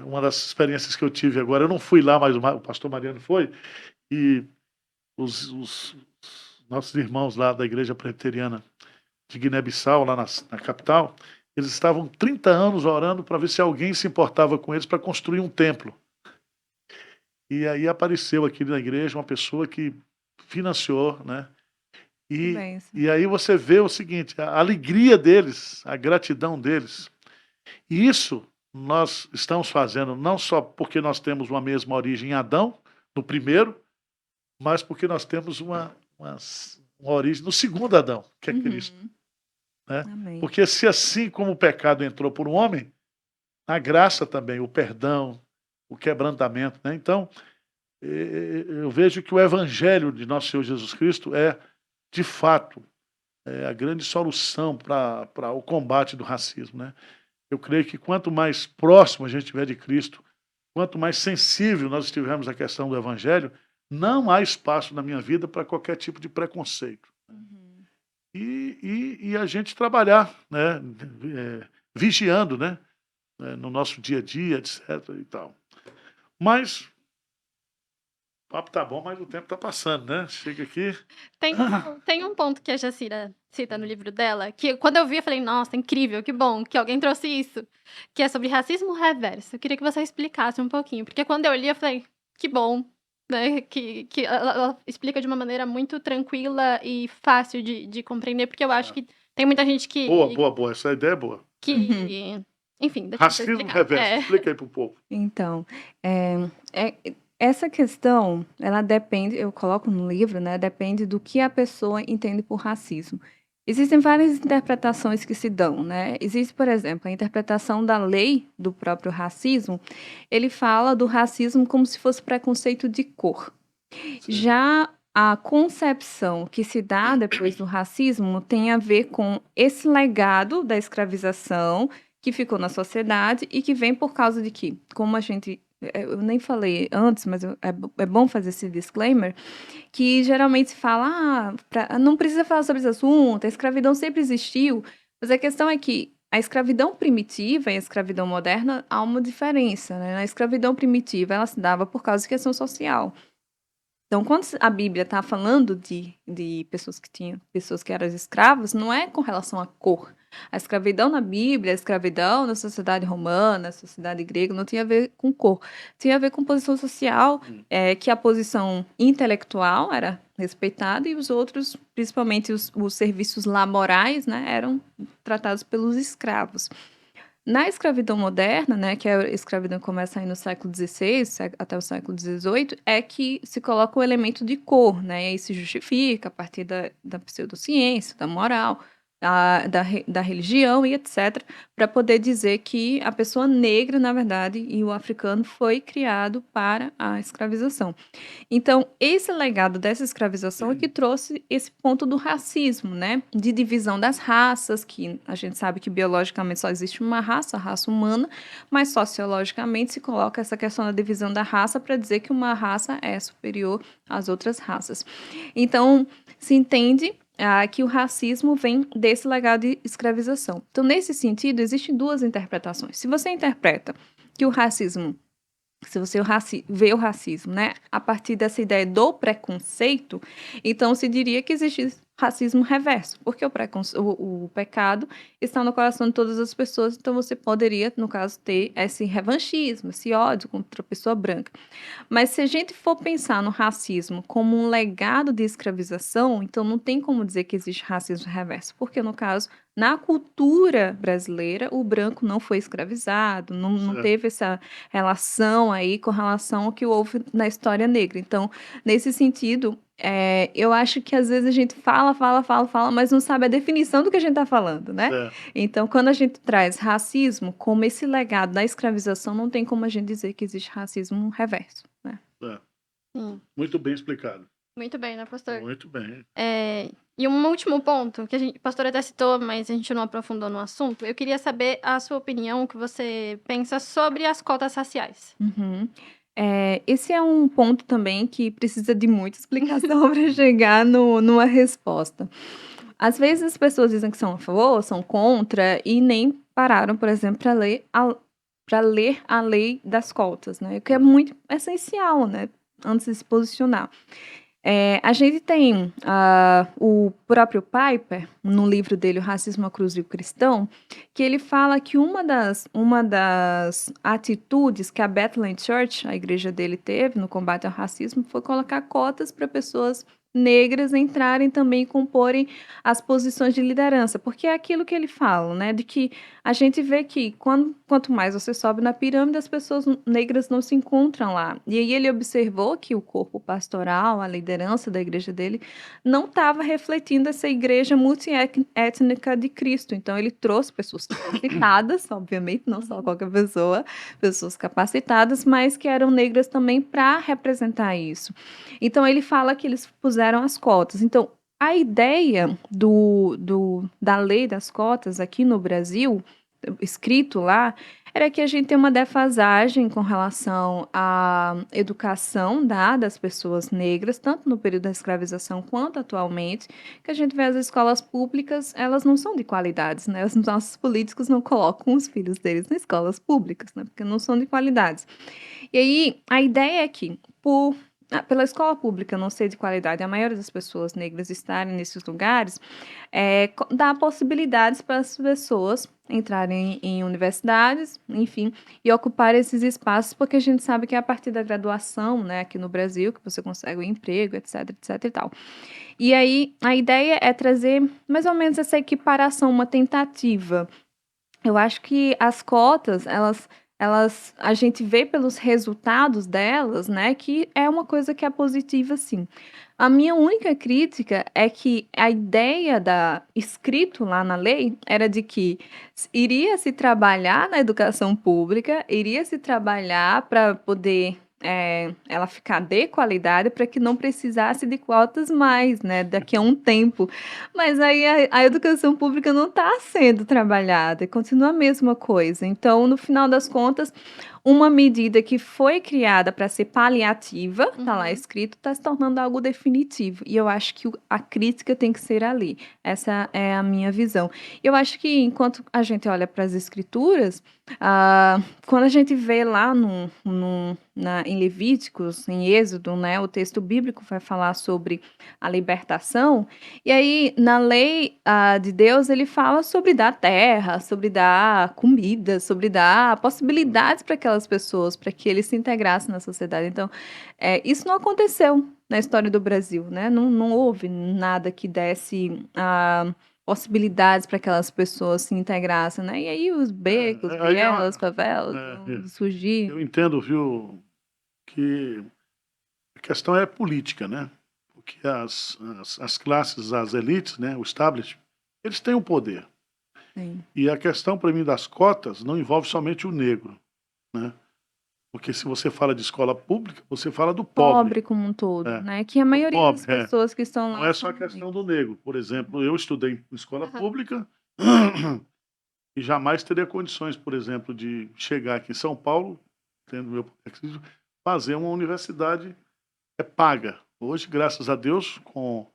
uma das experiências que eu tive agora, eu não fui lá, mas o pastor Mariano foi, e os nossos irmãos lá da igreja presbiteriana de Guiné-Bissau, lá na capital, eles estavam 30 anos orando para ver se alguém se importava com eles para construir um templo. E aí apareceu aqui na igreja uma pessoa que financiou, né? Que bênção. E aí você vê o seguinte, a alegria deles, a gratidão deles. E isso nós estamos fazendo não só porque nós temos uma mesma origem em Adão, no primeiro, mas porque nós temos uma origem no segundo Adão, que é Cristo. Né? Amém. Porque se assim como o pecado entrou por um homem, a graça também, o perdão, o quebrantamento. Né? Então, eu vejo que o evangelho de nosso Senhor Jesus Cristo é, de fato, a grande solução para o combate do racismo. Né? Eu creio que quanto mais próximo a gente estiver de Cristo, quanto mais sensível nós estivermos à questão do evangelho, não há espaço na minha vida para qualquer tipo de preconceito. E a gente trabalhar, né, vigiando, né, no nosso dia a dia, etc. e tal. Mas o papo tá bom, mas o tempo tá passando, né? Chega aqui. Tem um ponto que a Jacira cita no livro dela, que quando eu vi, eu falei, nossa, incrível, que bom que alguém trouxe isso, que é sobre racismo reverso. Eu queria que você explicasse um pouquinho, porque quando eu li, eu falei, que bom, né? Que ela explica de uma maneira muito tranquila e fácil de compreender, porque eu acho que Tem muita gente Boa. Essa ideia é boa. Enfim, deixa eu Racismo explicar. reverso. Explica aí pro povo. Então, essa questão, ela depende, eu coloco no livro, né? Depende do que a pessoa entende por racismo. Existem várias interpretações que se dão, né? Existe, por exemplo, a interpretação da lei do próprio racismo. Ele fala do racismo como se fosse preconceito de cor. Já a concepção que se dá depois do racismo tem a ver com esse legado da escravização que ficou na sociedade e que vem por causa de que, como a gente, eu nem falei antes, mas é bom fazer esse disclaimer, que geralmente se fala, não precisa falar sobre esse assunto, a escravidão sempre existiu, mas a questão é que a escravidão primitiva e a escravidão moderna há uma diferença, né? Na escravidão primitiva, ela se dava por causa de questão social. Então, quando a Bíblia está falando de pessoas que eram escravos, não é com relação à cor. A escravidão na Bíblia, a escravidão na sociedade romana, na sociedade grega, não tinha a ver com cor. Tinha a ver com posição social, que a posição intelectual era respeitada e os outros, principalmente os serviços laborais, né, eram tratados pelos escravos. Na escravidão moderna, né, que a escravidão começa aí no século XVI até o século XVIII, é que se coloca o elemento de cor, né, e aí se justifica a partir da pseudociência, da moral, da religião e etc., para poder dizer que a pessoa negra, na verdade, e o africano foi criado para a escravização. Então, esse legado dessa escravização é que trouxe esse ponto do racismo, né? De divisão das raças, que a gente sabe que biologicamente só existe uma raça, a raça humana, mas sociologicamente se coloca essa questão da divisão da raça para dizer que uma raça é superior às outras raças. Então, se entende que o racismo vem desse legado de escravização. Então, nesse sentido, existem duas interpretações. Se você interpreta que o racismo, se você vê o racismo, né, a partir dessa ideia do preconceito, então se diria que existe racismo reverso, porque o pecado está no coração de todas as pessoas, então você poderia, no caso, ter esse revanchismo, esse ódio contra a pessoa branca. Mas se a gente for pensar no racismo como um legado de escravização, então não tem como dizer que existe racismo reverso, porque no caso, na cultura brasileira, o branco não foi escravizado, não teve essa relação aí com relação ao que houve na história negra. Então, nesse sentido, eu acho que às vezes a gente fala, mas não sabe a definição do que a gente está falando, né? Então, quando a gente traz racismo como esse legado da escravização, não tem como a gente dizer que existe racismo reverso, né? Muito bem explicado. Muito bem, né, pastor? Muito bem. E um último ponto, que a pastora até citou, mas a gente não aprofundou no assunto, eu queria saber a sua opinião, o que você pensa sobre as cotas raciais. Esse é um ponto também que precisa de muita explicação para chegar numa resposta. Às vezes as pessoas dizem que são a favor, são contra, e nem pararam, por exemplo, para ler a lei das cotas, né? O que é muito essencial, né? Antes de se posicionar. A gente tem o próprio Piper, no livro dele, O Racismo, a Cruz e o Cristão, que ele fala que uma das atitudes que a Bethlehem Church, a igreja dele, teve no combate ao racismo foi colocar cotas para pessoas negras entrarem também e comporem as posições de liderança, porque é aquilo que ele fala, né, de que a gente vê que quanto mais você sobe na pirâmide, as pessoas negras não se encontram lá. E aí ele observou que o corpo pastoral, a liderança da igreja dele, não estava refletindo essa igreja multiétnica de Cristo. Então ele trouxe pessoas capacitadas, obviamente, não só qualquer pessoa, pessoas capacitadas, mas que eram negras também para representar isso. Então ele fala que eles puseram as cotas. Então, a ideia da lei das cotas aqui no Brasil, escrito lá, era que a gente tem uma defasagem com relação à educação dada às pessoas negras, tanto no período da escravização quanto atualmente, que a gente vê as escolas públicas, elas não são de qualidades, né? Os nossos políticos não colocam os filhos deles nas escolas públicas, né? Porque não são de qualidades. E aí, a ideia é que, pela escola pública não ser de qualidade, a maioria das pessoas negras estarem nesses lugares, dá possibilidades para as pessoas entrarem em universidades, enfim, e ocupar esses espaços, porque a gente sabe que é a partir da graduação, né, aqui no Brasil, que você consegue um emprego, etc, etc e tal. E aí, a ideia é trazer mais ou menos essa equiparação, uma tentativa. Eu acho que as cotas, a gente vê pelos resultados delas, né, que é uma coisa que é positiva, sim. A minha única crítica é que a ideia escrito lá na lei era de que iria se trabalhar na educação pública, iria se trabalhar para poder ela ficar de qualidade para que não precisasse de cotas mais, né, daqui a um tempo. Mas aí a educação pública não está sendo trabalhada, continua a mesma coisa. Então, no final das contas, uma medida que foi criada para ser paliativa, está lá escrito, está se tornando algo definitivo. E eu acho que a crítica tem que ser ali. Essa é a minha visão. Eu acho que enquanto a gente olha para as escrituras, quando a gente vê lá em Levíticos, em Êxodo, né, o texto bíblico vai falar sobre a libertação, e aí na lei de Deus ele fala sobre dar terra, sobre dar comida, sobre dar possibilidades para aquelas pessoas, para que eles se integrassem na sociedade. Então, isso não aconteceu na história do Brasil, né? Não houve nada que desse possibilidades para aquelas pessoas se integrassem, né? E aí os becos, Aí vielas, favelas eu surgiram. entendo, viu, que a questão é política, né? Porque as classes, as elites, né, o establishment, eles têm o poder. Sim. E a questão, para mim, das cotas não envolve somente o negro, né? Porque se você fala de escola pública, você fala do pobre. Pobre como um todo, É. né? Que a maioria das Pobre, pessoas que estão lá Não é só são a questão do negro. Por exemplo, eu estudei em escola Aham. pública e jamais teria condições, por exemplo, de chegar aqui em São Paulo, tendo meu fazer uma universidade paga. Hoje, graças a Deus, com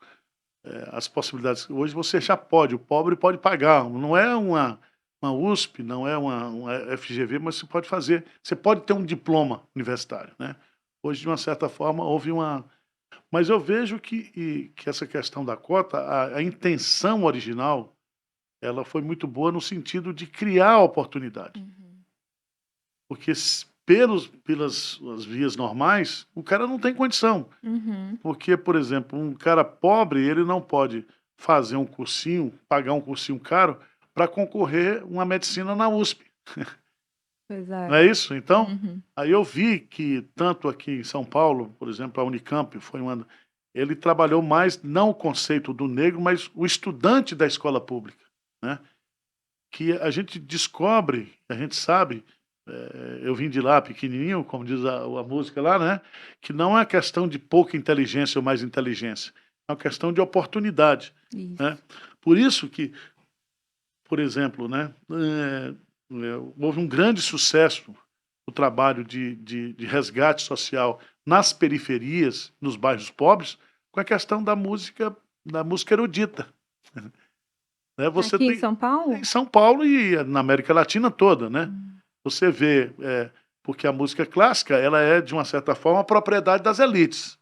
as possibilidades, hoje você já pode, o pobre pode pagar. Não é uma USP, não é uma FGV, mas você pode fazer, você pode ter um diploma universitário, né? Hoje, de uma certa forma, houve uma. Mas eu vejo que essa questão da cota, a intenção original, ela foi muito boa no sentido de criar oportunidade. Porque pelas as vias normais, o cara não tem condição. Uhum. Porque, por exemplo, um cara pobre, ele não pode fazer um cursinho, pagar um cursinho caro, para concorrer uma medicina na USP. Pois Não é. é isso? Então, Uhum. aí eu vi que, tanto aqui em São Paulo, por exemplo, a Unicamp foi uma. Ele trabalhou mais, não o conceito do negro, mas o estudante da escola pública, né? Que a gente descobre, a gente sabe, eu vim de lá pequenininho, como diz a música lá, né? Que não é questão de pouca inteligência ou mais inteligência, é uma questão de oportunidade, né? Isso. Por isso que, por exemplo, né? Houve um grande sucesso o trabalho de resgate social nas periferias, nos bairros pobres, com a questão da música erudita. Né? Você Aqui em tem São Paulo? em São Paulo e na América Latina toda, né? Você vê, porque a música clássica, ela é, de uma certa forma, propriedade das elites.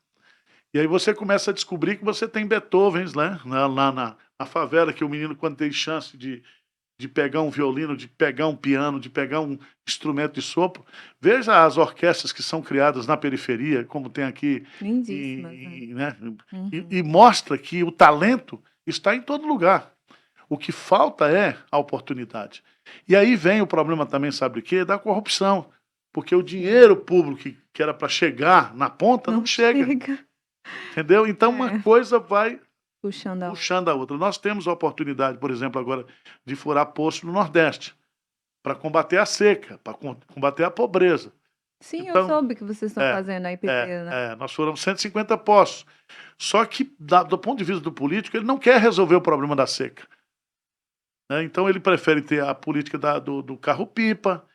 E aí você começa a descobrir que você tem Beethovens, né? Lá na favela, que o menino, quando tem chance de pegar um violino, de pegar um piano, de pegar um instrumento de sopro. Veja as orquestras que são criadas na periferia, como tem aqui, Lindíssimas, né? né? Uhum. E mostra que o talento está em todo lugar. O que falta é a oportunidade. E aí vem o problema também, sabe o quê? Da corrupção. Porque o dinheiro público que era para chegar na ponta não chega. Entendeu? Então uma coisa vai Puxando a puxando a outra. Nós temos a oportunidade, por exemplo, agora, de furar poço no Nordeste, para combater a seca, para combater a pobreza. Sim, eu Então, soube que vocês estão fazendo a IPP, né? nós furamos 150 poços. Só que, do ponto de vista do político, ele não quer resolver o problema da seca. Né? Então, ele prefere ter a política do carro-pipa.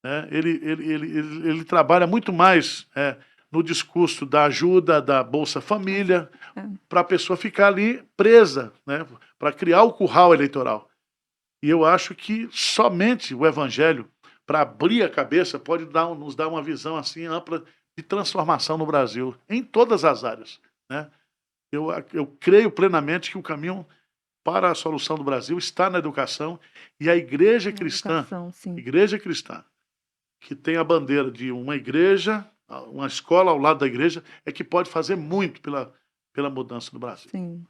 Né? Ele trabalha muito mais no discurso da ajuda, da Bolsa Família, para a pessoa ficar ali presa, né? Para criar o curral eleitoral. E eu acho que somente o Evangelho, para abrir a cabeça, pode nos dar uma visão assim ampla de transformação no Brasil, em todas as áreas, né? Eu creio plenamente que o caminho para a solução do Brasil está na educação, e a igreja cristã, Educação, sim. que tem a bandeira de uma igreja, uma escola ao lado da igreja, é que pode fazer muito pela mudança do Brasil. Sim.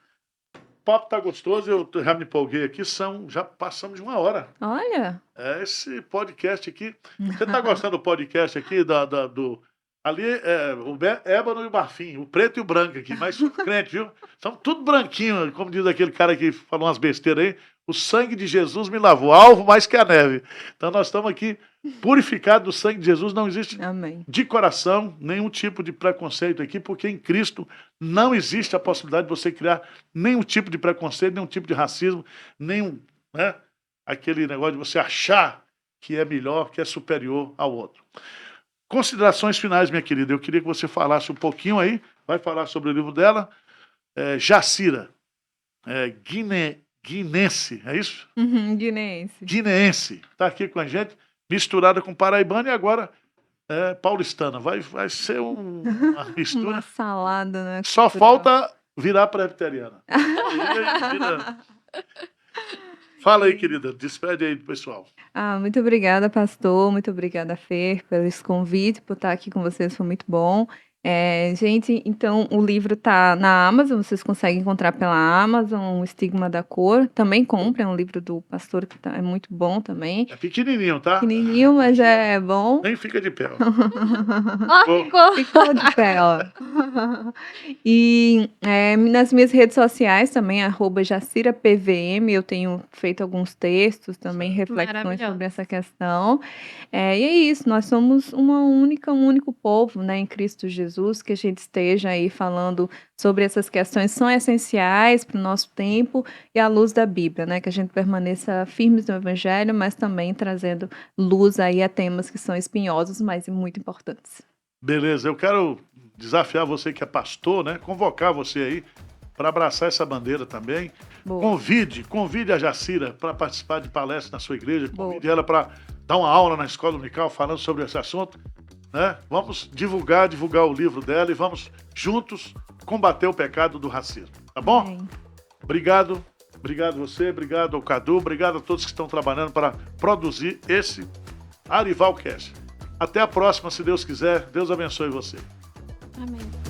O papo tá gostoso, eu já me empolguei aqui, já passamos de 1 hora. Olha, Esse podcast aqui, você tá gostando do podcast aqui, ali o ébano e o marfim, o preto e o branco aqui, mas crente, viu? São tudo branquinho, como diz aquele cara que falou umas besteiras aí, o sangue de Jesus me lavou, alvo mais que a neve. Então nós estamos aqui purificados do sangue de Jesus, não existe amém. de coração nenhum tipo de preconceito aqui, porque em Cristo não existe a possibilidade de você criar nenhum tipo de preconceito, nenhum tipo de racismo, nenhum, né, aquele negócio de você achar que é melhor, que é superior ao outro. Considerações finais, minha querida. Eu queria que você falasse um pouquinho aí, vai falar sobre o livro dela, Jacira, guinense, é isso? Guineense. Guineense, está aqui com a gente, misturada com paraibana e agora paulistana. Vai ser uma mistura. Uma salada, né? Só cultural. falta virar presbiteriana. Fala aí, querida, despede aí do pessoal. Muito obrigada, pastor. Muito obrigada, Fer, pelo esse convite, por estar aqui com vocês. Foi muito bom. Gente, então o livro tá na Amazon, vocês conseguem encontrar pela Amazon, O Estigma da Cor. Também comprem, é um livro do pastor que é muito bom também. É pequenininho, tá? Pequenininho, mas é bom. Nem fica de pé. Ó. Ó, ficou. Ficou de pé, ó. E nas minhas redes sociais também, @JaciraPVM, eu tenho feito alguns textos também, reflexões Maravilhoso. sobre essa questão. E é isso, nós somos um único povo, né, em Cristo Jesus, que a gente esteja aí falando sobre essas questões, são essenciais para o nosso tempo e à luz da Bíblia, né, que a gente permaneça firmes no Evangelho, mas também trazendo luz aí a temas que são espinhosos, mas muito importantes. Beleza, eu quero desafiar você que é pastor, né? Convocar você aí para abraçar essa bandeira também. Boa. Convide a Jacira para participar de palestras na sua igreja, convide Boa. ela para dar uma aula na escola dominical falando sobre esse assunto, né? Vamos divulgar o livro dela e vamos juntos combater o pecado do racismo, tá bom? Amém. Obrigado você, obrigado ao Cadu, obrigado a todos que estão trabalhando para produzir esse Arivalcast. Até a próxima, se Deus quiser. Deus abençoe você. Amém.